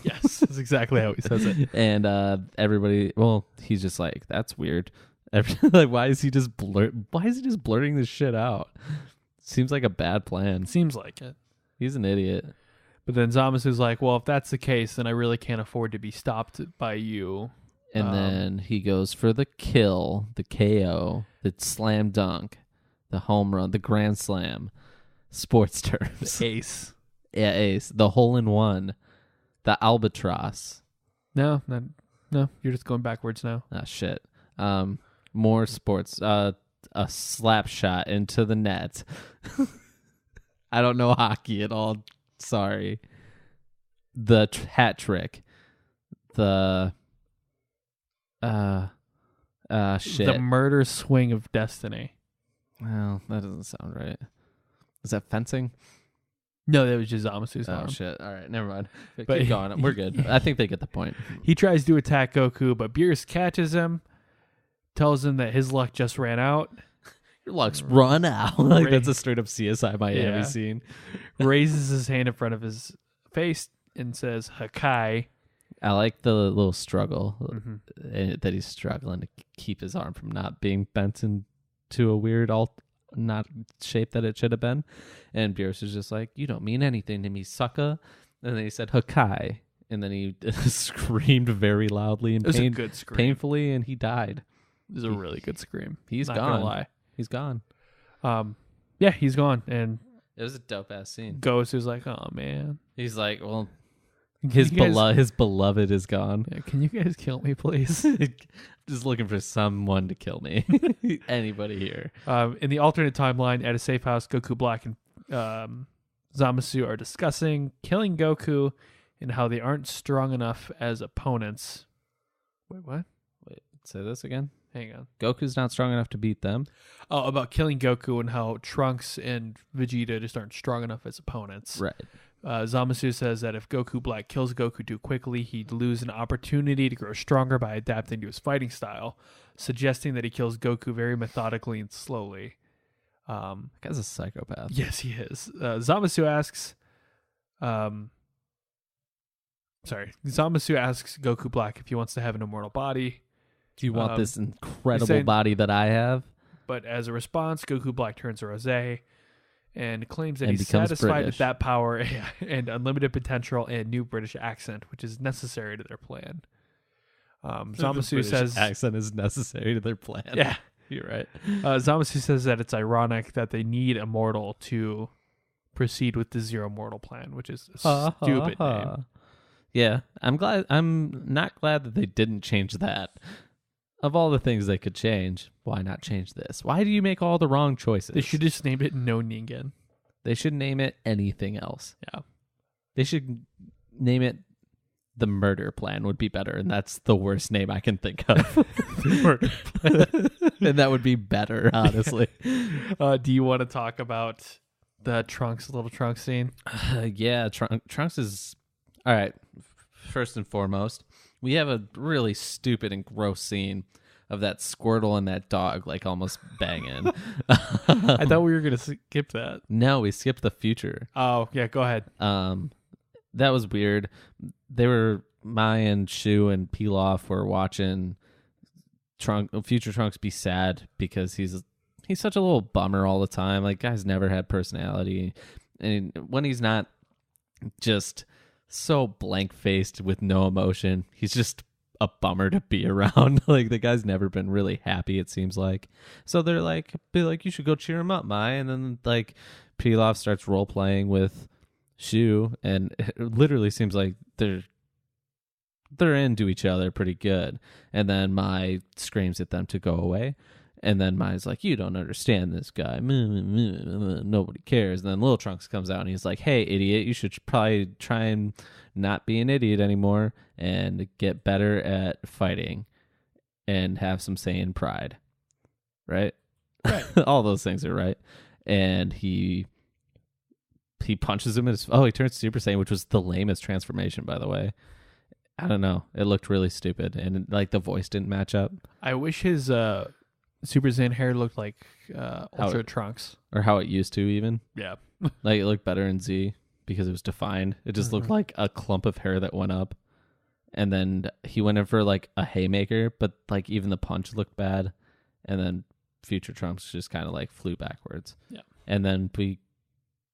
Yes, that's exactly how he says it. And everybody, well, he's just like, that's weird. Like, why is he just blurting this shit out? Seems like a bad plan. Seems like it. He's an idiot. But then Zamasu's like, well, if that's the case, then I really can't afford to be stopped by you. And then he goes for the kill, the KO, the slam dunk, the home run, the grand slam. Sports terms. The ace. Yeah, ace. The hole in one. The albatross. No, you're just going backwards now. Ah, shit. More sports. A slap shot into the net. I don't know hockey at all. Sorry. The hat trick. The shit. The murder swing of destiny. Well, that doesn't sound right. Is that fencing? No, that was just Zamasu's arm. Oh, shit. All right, never mind. But Keep going. We're good. I think they get the point. He tries to attack Goku, but Beerus catches him, tells him that his luck just ran out. Your luck's run out. Like, that's a straight up CSI Miami scene. Raises his hand in front of his face and says, Hakai. I like the little struggle that he's struggling to keep his arm from not being bent into a weird not shape that it should have been. And Beerus is just like, you don't mean anything to me, sucker. And then he said, Hakai. And then he screamed very loudly and a good scream. Painfully, and he died. It was a really good scream. He's Not gone. gonna lie. He's gone. Yeah, he's gone. And It was a dope ass scene. Gowasu's like, oh man. He's like, well, his beloved is gone. Yeah, can you guys kill me, please? Just looking for someone to kill me. Anybody here? In the alternate timeline, at a safe house, Goku Black and Zamasu are discussing killing Goku and how they aren't strong enough as opponents, Wait, what? Wait, say this again. Hang on. Goku's not strong enough to beat them. Oh, about killing Goku and how Trunks and Vegeta just aren't strong enough as opponents. Right. Zamasu says that if Goku Black kills Goku too quickly, he'd lose an opportunity to grow stronger by adapting to his fighting style, suggesting that he kills Goku very methodically and slowly. That guy's a psychopath. Yes, he is. Zamasu asks Goku Black if he wants to have an immortal body. Do you want this incredible body that I have? But as a response, Goku Black turns rosé and claims that And he's becomes satisfied British. with that power and unlimited potential and new British accent, which is necessary to their plan. Zamasu says accent is necessary to their plan. Yeah. You're right. Zamasu says that it's ironic that they need a mortal to proceed with the Zero Mortal plan, which is a stupid name. Yeah, I'm not glad that they didn't change that. Of all the things they could change, why not change this? Why do you make all the wrong choices? They should just name it No Ningen. They should name it anything else. Yeah. They should name it The Murder Plan would be better, and that's the worst name I can think of. Murder Plan. And that would be better, honestly. Do you want to talk about the Little Trunks scene? Yeah, Trunks is... All right, first and foremost, we have a really stupid and gross scene of that Squirtle and that dog, like, almost banging. I thought we were going to skip that. No, we skipped the future. Oh, yeah, go ahead. That was weird. Mai and Shu and Pilaf were watching Future Trunks be sad because he's such a little bummer all the time. Like, guy's never had personality. And when he's not just so blank-faced with no emotion, he's just a bummer to be around. Like, the guy's never been really happy, it seems like. So they're like, you should go cheer him up, Mai. And then, like, Pilaf starts role-playing with Shu, and it literally seems like they're into each other pretty good. And then Mai screams at them to go away. And then Mai's like, you don't understand this guy. Nobody cares. And then Little Trunks comes out and he's like, hey, idiot, you should probably try and not be an idiot anymore and get better at fighting and have some Saiyan pride. Right? Right. All those things are right. And he punches him in his... Oh, he turns Super Saiyan, which was the lamest transformation, by the way. I don't know. It looked really stupid. And, like, the voice didn't match up. I wish his... Super Saiyan hair looked like Ultra Trunks. Or how it used to, even. Yeah. Like, it looked better in Z because it was defined. It just looked like a clump of hair that went up. And then he went in for, like, a haymaker, but, like, even the punch looked bad. And then Future Trunks just kind of, like, flew backwards. Yeah. And then we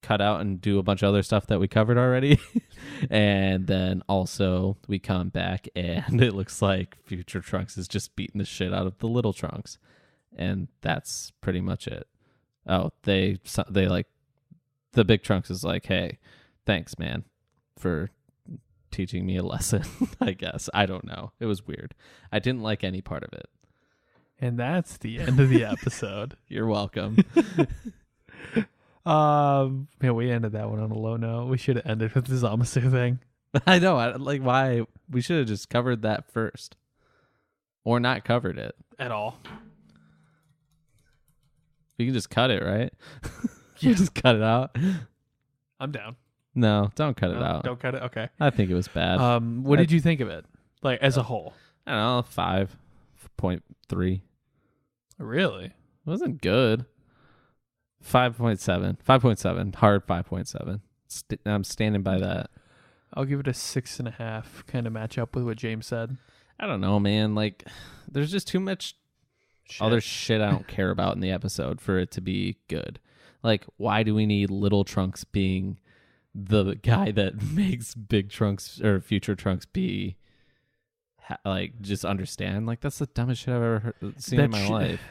cut out and do a bunch of other stuff that we covered already. And then also we come back and it looks like Future Trunks is just beating the shit out of the Little Trunks. And that's pretty much it. Oh, they like, the big Trunks is like, hey, thanks, man, for teaching me a lesson, I guess. I don't know. It was weird. I didn't like any part of it. And that's the end of the episode. You're welcome. Man, we ended that one on a low note. We should have ended with the Zamasu thing. I know. Like, why? We should have just covered that first. Or not covered it. At all. We can just cut it, right? Yeah. Just cut it out. I'm down. No, don't cut it out. Don't cut it? Okay. I think it was bad. What did you think of it? Like, as a whole? I don't know, 5.3. Really? It wasn't good. 5.7. 5.7. Hard 5.7. I'm standing by that. I'll give it a 6.5. Kind of match up with what James said. I don't know, man. Like, there's just too much other shit I don't care about in the episode for it to be good. Like, why do we need Little Trunks being the guy that makes Big Trunks or Future Trunks be like, just understand? Like, that's the dumbest shit I've ever seen in my life.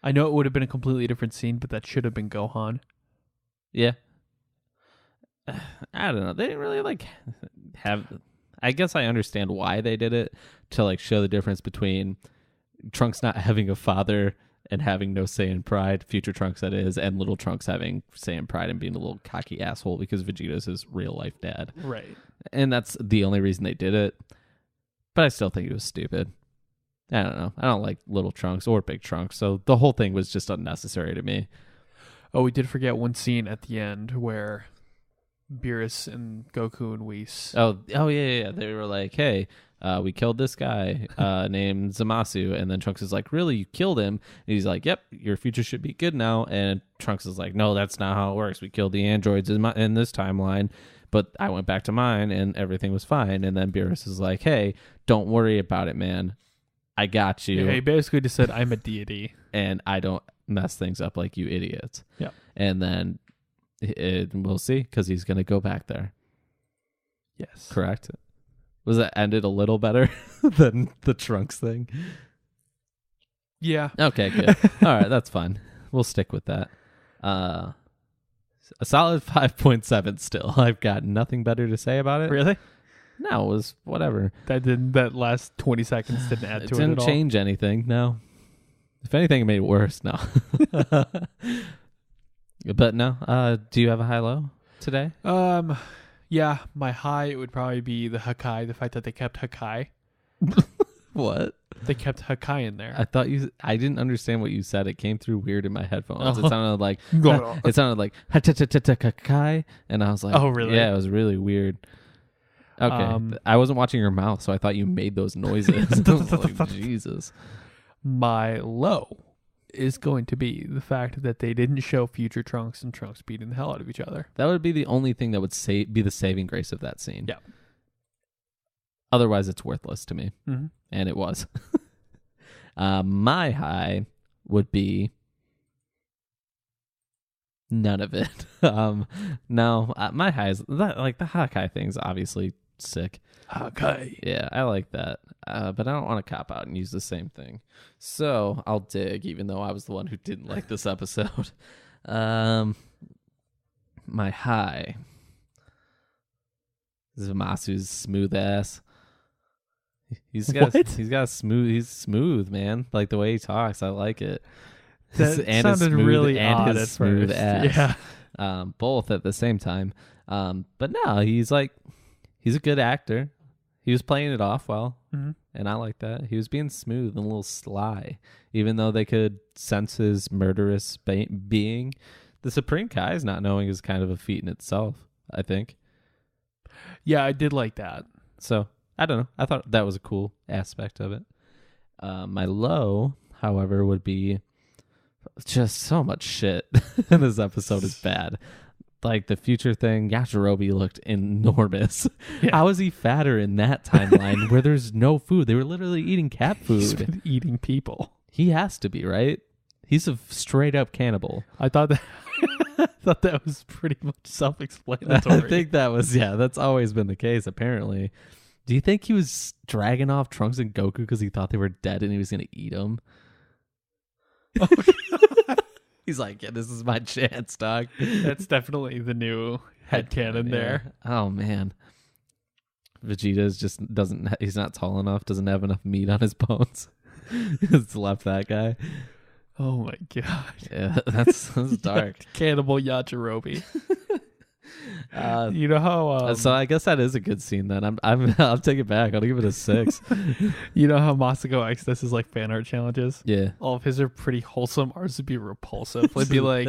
I know it would have been a completely different scene, but that should have been Gohan. Yeah. I don't know. They didn't really like have... I guess I understand why they did it, to like show the difference between Trunks not having a father and having no Saiyan pride, Future Trunks that is, and Little Trunks having Saiyan pride and being a little cocky asshole because Vegeta's his real life dad. Right. And that's the only reason they did it. But I still think it was stupid. I don't know. I don't like little Trunks or big Trunks, so the whole thing was just unnecessary to me. Oh, we did forget one scene at the end where Beerus and Goku and Whis. Oh yeah. They were like, hey, we killed this guy named Zamasu. And then Trunks is like, really? You killed him? And he's like, yep, your future should be good now. And Trunks is like, no, that's not how it works. We killed the androids in this timeline, but I went back to mine and everything was fine. And then Beerus is like, hey, don't worry about it, man. I got you. Yeah, he basically just said, I'm a deity. And I don't mess things up like you idiots. Yeah. And then we'll see, because he's going to go back there. Yes. Correct? Was that ended a little better than the Trunks thing? Yeah. Okay, good. All right, that's fine. We'll stick with that. A solid 5.7 still. I've got nothing better to say about it. Really? No, it was whatever. That last 20 seconds didn't add to it at all? It didn't change anything, no. If anything, it made it worse, no. But no, do you have a high-low today? Yeah, my high would probably be the Hakai, the fact that they kept Hakai. What? They kept Hakai in there. I didn't understand what you said. It came through weird in my headphones. Oh. It sounded like Hakai, and I was like, oh, really? Yeah, it was really weird. Okay, I wasn't watching your mouth, so I thought you made those noises. Like, Jesus. My low is going to be the fact that they didn't show future Trunks and Trunks beating the hell out of each other. That would be the only thing that would be the saving grace of that scene. Yeah. Otherwise, it's worthless to me. Mm-hmm. And it was. My high would be none of it. No, my high is like the Hakai thing's obviously sick. Hakai. Yeah, I like that. But I don't want to cop out and use the same thing. So I'll dig, even though I was the one who didn't like this episode. My high. Zamasu's smooth ass. He's got smooth, man. Like the way he talks, I like it. That sounded really odd at smooth first. ass. Yeah. Both at the same time. But no, he's a good actor. He was playing it off well, and I like that. He was being smooth and a little sly, even though they could sense his murderous being. The Supreme Kai's not knowing is kind of a feat in itself, I think. Yeah, I did like that. So, I don't know. I thought that was a cool aspect of it. My low, however, would be just so much shit in this episode is bad. Like the future thing, Yajirobe looked enormous. Yeah. How is he fatter in that timeline where there's no food? They were literally eating cat food. He's been eating people. He has to be, right? He's a straight up cannibal. I thought that was pretty much self-explanatory. I think that was, that's always been the case, apparently. Do you think he was dragging off Trunks and Goku because he thought they were dead and he was going to eat them? Oh, he's like, yeah, this is my chance, dog. That's definitely the new headcanon there. Oh, man. Vegeta's just he's not tall enough, doesn't have enough meat on his bones. It's left that guy. Oh, my God. Yeah, that's dark. Cannibal Yajirobe. You know how so I guess that is a good scene then. I'll take it back. I'll give it a 6. You know how Masako X does his like fan art challenges? Yeah. All of his are pretty wholesome. Ours would be repulsive. It'd be like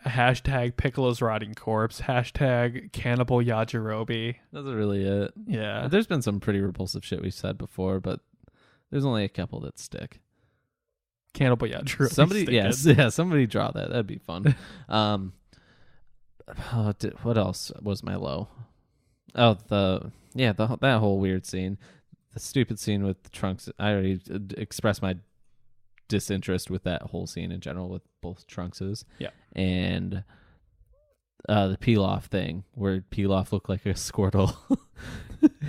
hashtag Piccolo's rotting corpse, hashtag cannibal Yajirobe. That's really it. Yeah. There's been some pretty repulsive shit we've said before, but there's only a couple that stick. Cannibal Yajirobe. Somebody draw that. That'd be fun. What else was my low? Oh, that whole weird scene, the stupid scene with Trunks. I already expressed my disinterest with that whole scene in general with both Trunkses. Yeah, and the Pilaf thing where Pilaf looked like a Squirtle,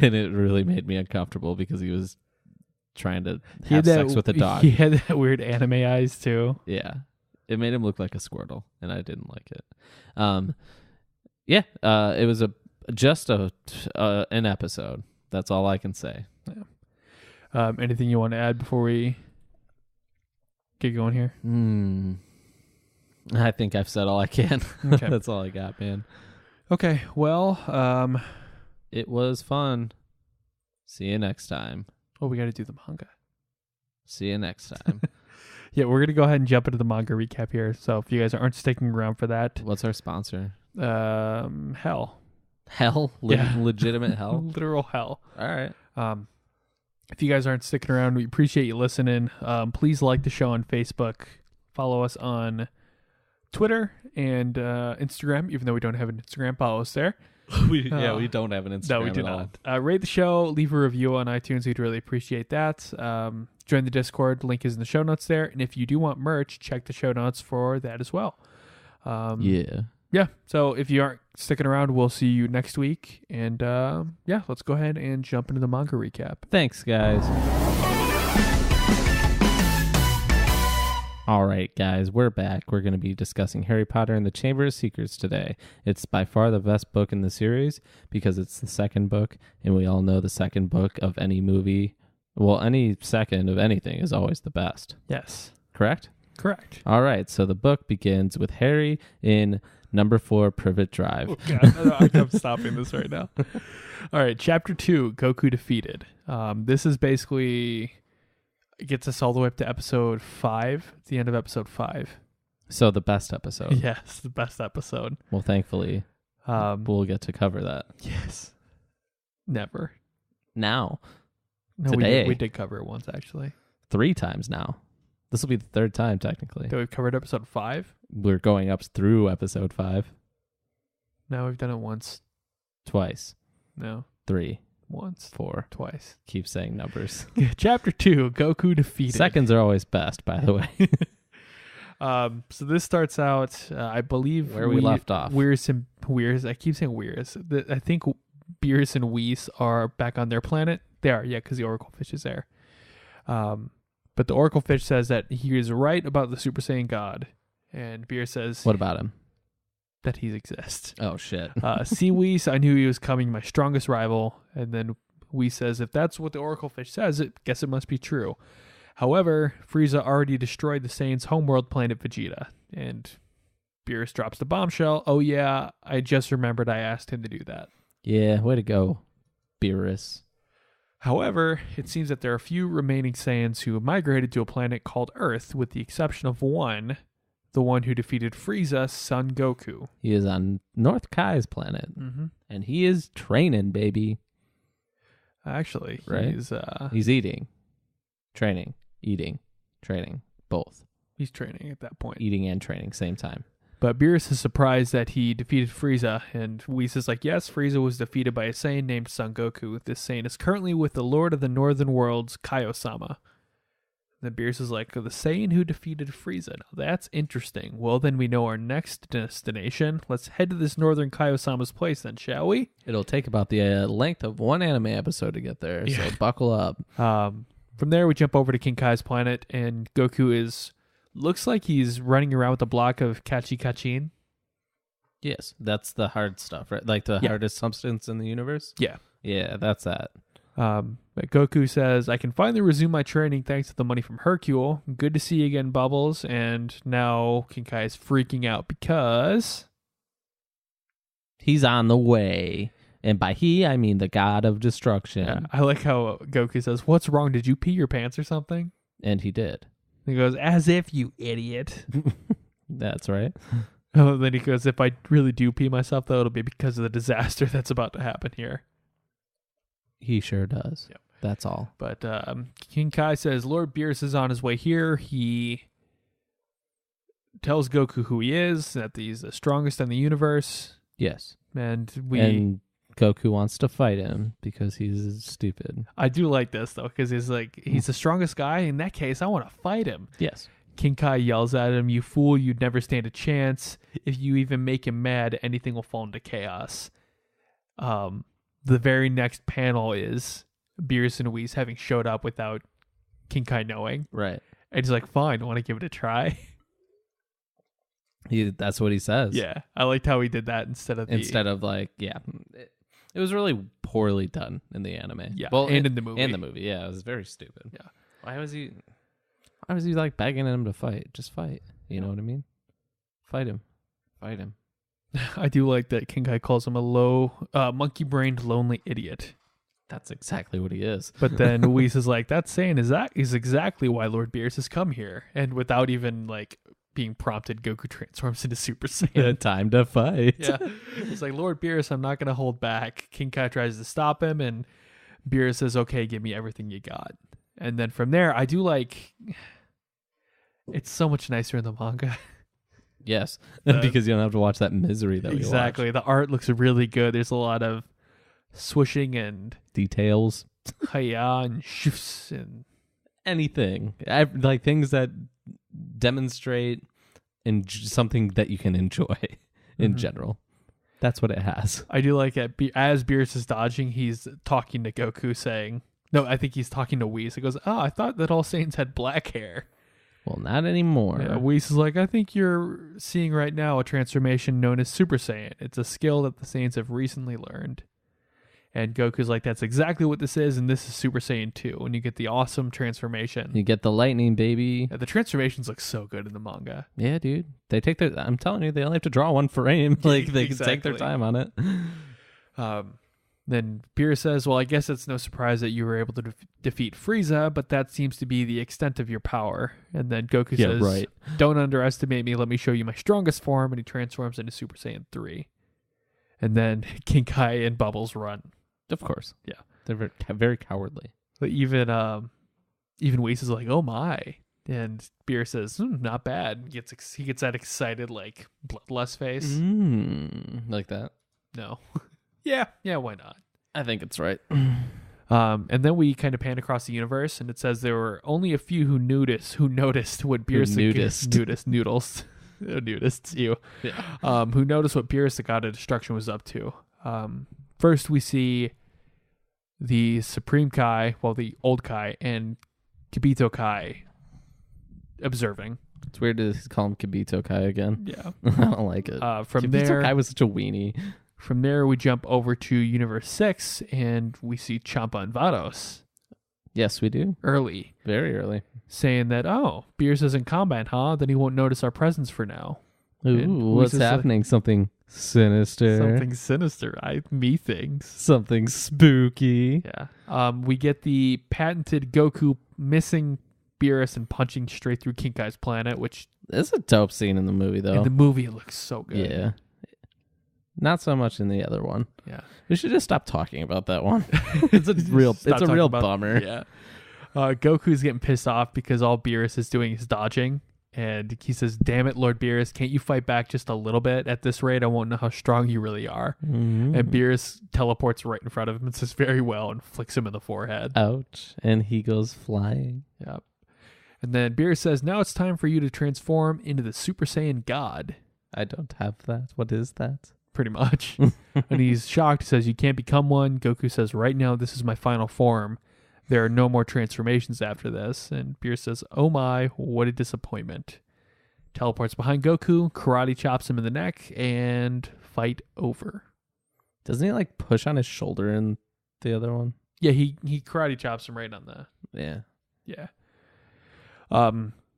and it really made me uncomfortable because he was trying to have sex with a dog. He had that weird anime eyes too. Yeah. It made him look like a Squirtle, and I didn't like it. It was just an episode. That's all I can say. Yeah. Anything you want to add before we get going here? I think I've said all I can. Okay. That's all I got, man. Okay. Well, it was fun. See you next time. Oh, we got to do the manga. See you next time. Yeah, we're going to go ahead and jump into the manga recap here. So if you guys aren't sticking around for that. What's our sponsor? Hell. Hell? Yeah. Legitimate hell? Literal hell. All right. If you guys aren't sticking around, we appreciate you listening. Please like the show on Facebook. Follow us on Twitter and Instagram, even though we don't have an Instagram. Follow us there. We don't have an Instagram. No, we do not. Rate the show. Leave a review on iTunes. We'd really appreciate that. Join the Discord. Link is in the show notes there. And if you do want merch, check the show notes for that as well. Yeah. So if you aren't sticking around, we'll see you next week. And let's go ahead and jump into the manga recap. Thanks, guys. All right, guys, we're back. We're going to be discussing Harry Potter and the Chamber of Secrets today. It's by far the best book in the series because it's the second book, and we all know the second book of any movie, well, any second of anything is always the best. Yes. Correct? Correct. All right, so the book begins with Harry in number 4 Privet Drive. Oh, God, I'm stopping this right now. All right, Chapter 2, Goku Defeated. This is basically... It gets us all the way up to episode 5, the end of episode 5. So the best episode. Yes, the best episode. Well, thankfully, we'll get to cover that. Yes. Never. Now. No, today. we did cover it once, actually. 3 times now. This will be the 3rd time, technically. So we've covered episode 5? We're going up through episode 5. No, we've done it once. Twice. No. 3. Once. 4. Twice. Keep saying numbers. Chapter 2, Goku Defeated. Seconds are always best, by the way. So this starts out, I believe... Where we left off. I keep saying Weirs. I think Beerus and Whis are back on their planet. They are, yeah, because the Oracle Fish is there. But the Oracle Fish says that he is right about the Super Saiyan God. And Beerus says... What about him? That he exists. Oh, shit. See, Whis, I knew he was coming, my strongest rival. And then Whis says, if that's what the Oracle Fish says, I guess it must be true. However, Frieza already destroyed the Saiyan's homeworld planet Vegeta. And Beerus drops the bombshell. Oh, yeah, I just remembered I asked him to do that. Yeah, way to go, Beerus. However, it seems that there are a few remaining Saiyans who have migrated to a planet called Earth, with the exception of one, the one who defeated Frieza, Son Goku. He is on North Kai's planet, and he is training, baby. Actually, right? He's eating, training, eating, training, both. He's training at that point. Eating and training, same time. But Beerus is surprised that he defeated Frieza, and Whis is like, yes, Frieza was defeated by a Saiyan named Son Goku. This Saiyan is currently with the Lord of the Northern Worlds, Kaiosama. Then Beerus is like, the Saiyan who defeated Frieza. Now, that's interesting. Well, then we know our next destination. Let's head to this Northern Kaiosama's place then, shall we? It'll take about the length of one anime episode to get there, so buckle up. From there, we jump over to King Kai's planet, and Goku looks like he's running around with a block of Kachin. Yes, that's the hard stuff, right? Like the hardest substance in the universe? Yeah. Yeah, that's that. But Goku says, I can finally resume my training thanks to the money from Hercule. Good to see you again, Bubbles. And now King Kai is freaking out because... he's on the way. And by he, I mean the god of destruction. Yeah, I like how Goku says, what's wrong? Did you pee your pants or something? And he did. He goes, as if, you idiot. That's right. Oh, then he goes, if I really do pee myself, though, it'll be because of the disaster that's about to happen here. He sure does. Yep. That's all. But King Kai says Lord Beerus is on his way here. He tells Goku who he is, that he's the strongest in the universe. Yes. And Goku wants to fight him because he's stupid. I do like this, though, because he's like, he's the strongest guy. In that case, I want to fight him. Yes. King Kai yells at him, you fool, you'd never stand a chance. If you even make him mad, anything will fall into chaos. The very next panel is Beerus and Whis having showed up without King Kai knowing. Right. And he's like, fine, want to give it a try? That's what he says. Yeah. I liked how he did that instead of It was really poorly done in the anime. Yeah. Well, and in the movie. And the movie, yeah. It was very stupid. Yeah. Why was he like begging him to fight? Just fight. You know what I mean? Fight him. Fight him. I do like that King Kai calls him a low, monkey-brained, lonely idiot. That's exactly what he is. But then Whis is like, that saying is exactly why Lord Beerus has come here. And without even like being prompted, Goku transforms into Super Saiyan. Time to fight. Yeah. It's like, Lord Beerus, I'm not going to hold back. King Kai tries to stop him, and Beerus says, okay, give me everything you got. And then from there, I do like, it's so much nicer in the manga. Yes, because you don't have to watch that misery that we watch. Exactly. The art looks really good. There's a lot of swishing and Details. hiya and shifts and Anything. Like things that demonstrate something that you can enjoy in general. That's what it has. I do like it. As Beerus is dodging, he's talking to Goku saying, no, I think he's talking to Whis. He goes, I thought that all Saiyans had black hair. Well, not anymore. Yeah, Whis is like, I think you're seeing right now a transformation known as Super Saiyan. It's a skill that the Saiyans have recently learned. And Goku's like, that's exactly what this is, and this is Super Saiyan 2. And you get the awesome transformation. You get the lightning, baby. Yeah, the transformations look so good in the manga. Yeah, dude. They take I'm telling you, they only have to draw one frame. Like, they can take their time on it. Then Beerus says, well, I guess it's no surprise that you were able to defeat Frieza, but that seems to be the extent of your power. And then Goku says, right. Don't underestimate me. Let me show you my strongest form. And he transforms into Super Saiyan 3. And then King Kai and Bubbles run. Of course. Yeah. They're very, very cowardly. But even Whis is like, oh my. And Beerus says, not bad. He gets that excited, like, bloodlust face. Like that? No. Yeah, why not? I think it's right. And then we kind of pan across the universe, and it says there were only a few who noticed what Beerus nudists, you. Yeah. Who noticed what Beerus the God of Destruction was up to. First, we see the Supreme Kai, the old Kai, and Kibito Kai observing. It's weird to call him Kibito Kai again. Yeah. I don't like it. Kibito Kai was such a weenie. From there, we jump over to Universe 6, and we see Champa and Vados. Yes, we do. Early. Very early. Saying that, Beerus is in combat, huh? Then he won't notice our presence for now. Ooh, what's happening? Something sinister. Something sinister. Things. Something spooky. Yeah. We get the patented Goku missing Beerus and punching straight through King Kai's planet, which... It's a dope scene in the movie, though. In the movie, it looks so good. Yeah. Not so much in the other one. Yeah. We should just stop talking about that one. It's a real bummer. Yeah. Goku's getting pissed off because all Beerus is doing is dodging. And he says, damn it, Lord Beerus, can't you fight back just a little bit? At this rate, I won't know how strong you really are. Mm-hmm. And Beerus teleports right in front of him and says, very well, and flicks him in the forehead. Ouch. And he goes flying. Yep. And then Beerus says, now it's time for you to transform into the Super Saiyan God. I don't have that. What is that? Pretty much. And he's shocked. He says, you can't become one. Goku says, right now, this is my final form. There are no more transformations after this. And Beerus says, oh my, what a disappointment. Teleports behind Goku, karate chops him in the neck, and fight over. Doesn't he like push on his shoulder in the other one? Yeah, he karate chops him right on the... Yeah. Yeah.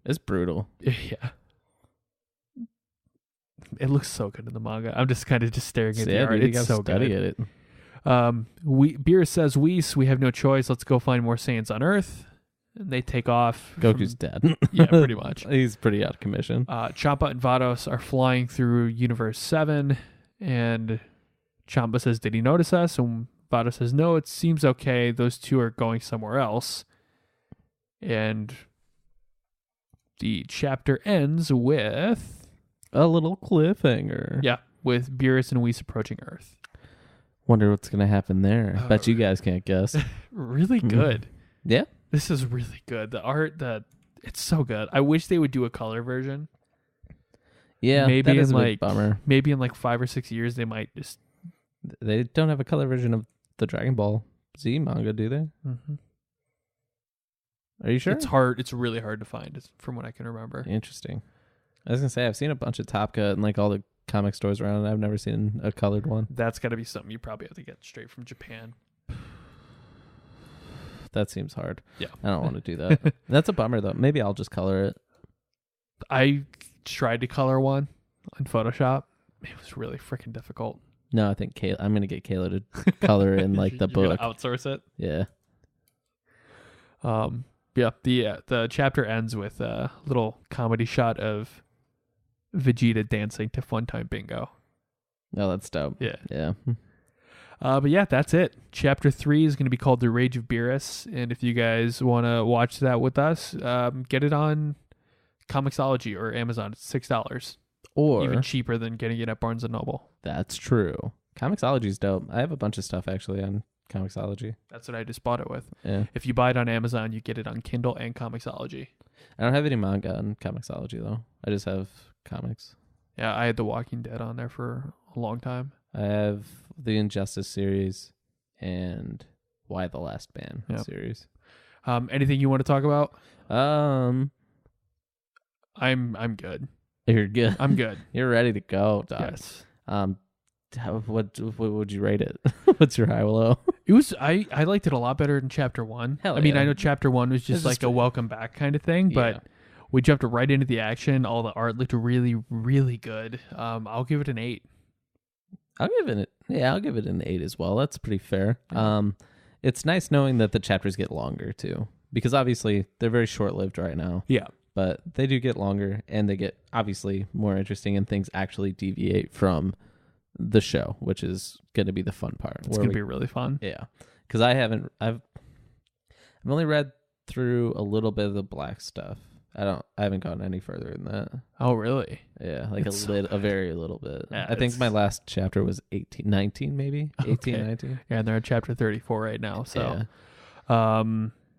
It's brutal. Yeah. It looks so good in the manga. I'm just kind of staring at the art. Dude, it's so good. At it. Beerus says, we have no choice. Let's go find more Saiyans on Earth. And they take off. Goku's dead. Yeah, pretty much. He's pretty out of commission. Champa and Vados are flying through Universe 7. And Champa says, did he notice us? And Vados says, no, it seems okay. Those two are going somewhere else. And the chapter ends with... a little cliffhanger. Yeah, with Beerus and Whis approaching Earth. Wonder what's going to happen there. Bet you guys can't guess. Really good. Yeah? This is really good. The art, it's so good. I wish they would do a color version. Yeah, maybe that is in a big bummer. Maybe in like 5 or 6 years they might just... They don't have a color version of the Dragon Ball Z manga, do they? Mm-hmm. Are you sure? It's hard. It's really hard to find from what I can remember. Interesting. I was going to say, I've seen a bunch of Top Cut and like all the comic stores around, and I've never seen a colored one. That's got to be something you probably have to get straight from Japan. That seems hard. Yeah. I don't want to do that. That's a bummer, though. Maybe I'll just color it. I tried to color one on Photoshop. It was really freaking difficult. No, I think I'm gonna get Kayla to color in like the You're book. gonna outsource it. Yeah. Yeah. The chapter ends with a little comedy shot of Vegeta dancing to Funtime Bingo. Oh, that's dope. Yeah. Yeah. But yeah, that's it. Chapter 3 is going to be called The Rage of Beerus, and if you guys want to watch that with us, get it on Comixology or Amazon. It's $6, Or even cheaper than getting it at Barnes and Noble. that's true. Comixology's dope. I have a bunch of stuff actually on Comixology. That's what I just bought it with. Yeah. If you buy it on Amazon, you get it on Kindle and Comixology. I don't have any manga on Comixology though. I just have comics. Yeah, I had The Walking Dead on there for a long time. I have the Injustice series and Why the Last Man series. Anything you want to talk about? I'm good. You're good. I'm good. You're ready to go, dog. Yes. What would you rate it? What's your high or low? It was I liked it a lot better than chapter 1. Hell I mean, yeah. I know chapter 1 was just like a welcome back kind of thing, but we jumped right into the action. All the art looked really, really good. I'll give it an 8. I'll give it an 8 as well. That's pretty fair. It's nice knowing that the chapters get longer too, because obviously they're very short-lived right now. Yeah. But they do get longer, and they get obviously more interesting, and things actually deviate from the show, which is going to be the fun part. It's going to be really fun. Yeah. Because I've only read through a little bit of the black stuff. I haven't gone any further than that. Oh, really? Yeah, like a very little bit. Yeah, I think my last chapter was 19 maybe. 18, 19. Yeah, and they're at chapter 34 right now. So,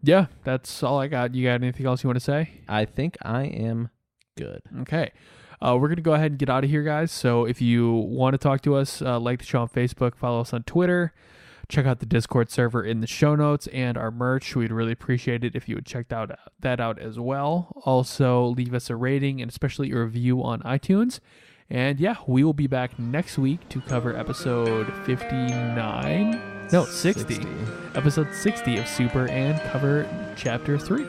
yeah, that's all I got. You got anything else you want to say? I think I am good. Okay. We're going to go ahead and get out of here, guys. So if you want to talk to us, like the show on Facebook, follow us on Twitter, check out the Discord server in the show notes and our merch. We'd really appreciate it if you would check that out as well. Also, leave us a rating and especially a review on iTunes. And yeah, we will be back next week to cover episode 60. Episode 60 of Super and cover chapter 3.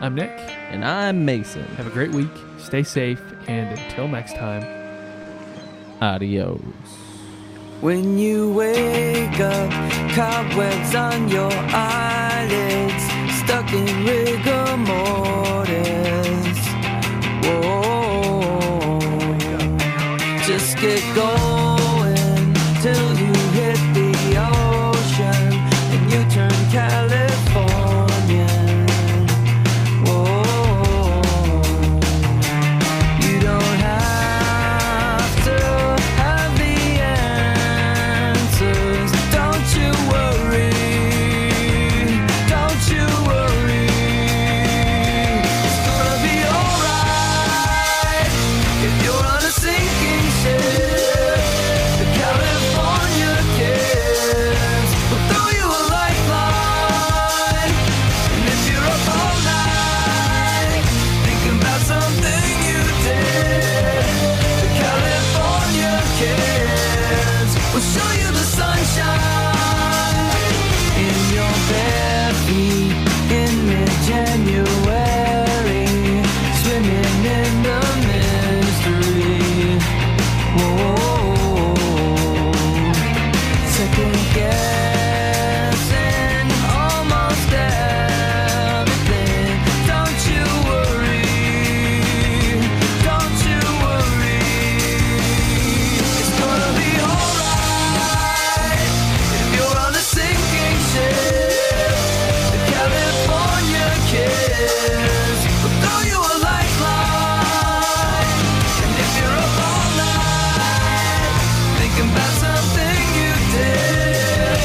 I'm Nick. And I'm Mason. Have a great week. Stay safe. And until next time, adios. When you wake up, cobwebs on your eyelids, stuck in rigor mortis. Whoa, just get going till you hit the ocean and you turn Californian. Whoa, you don't have to have the answers. Don't you worry, don't you worry. It's gonna be alright if you're on a sinking ship. The California kids will throw you a lifeline. And if you're up all night thinking about something you did, the California kids will show you the sunshine in your bare feet in mid-January, swimming in the mystery. Whoa, second guessing almost everything. Don't you worry, don't you worry. It's gonna be alright if you're on a sinking ship. The California kids will throw you a lifeline. And if you're up all night thinking about something you did,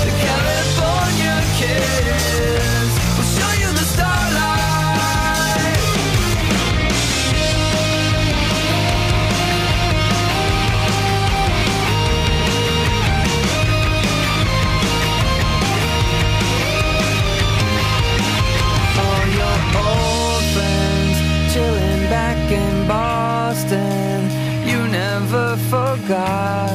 the California kids will show you the starlight. All your old friends chilling back in Boston, you never forgot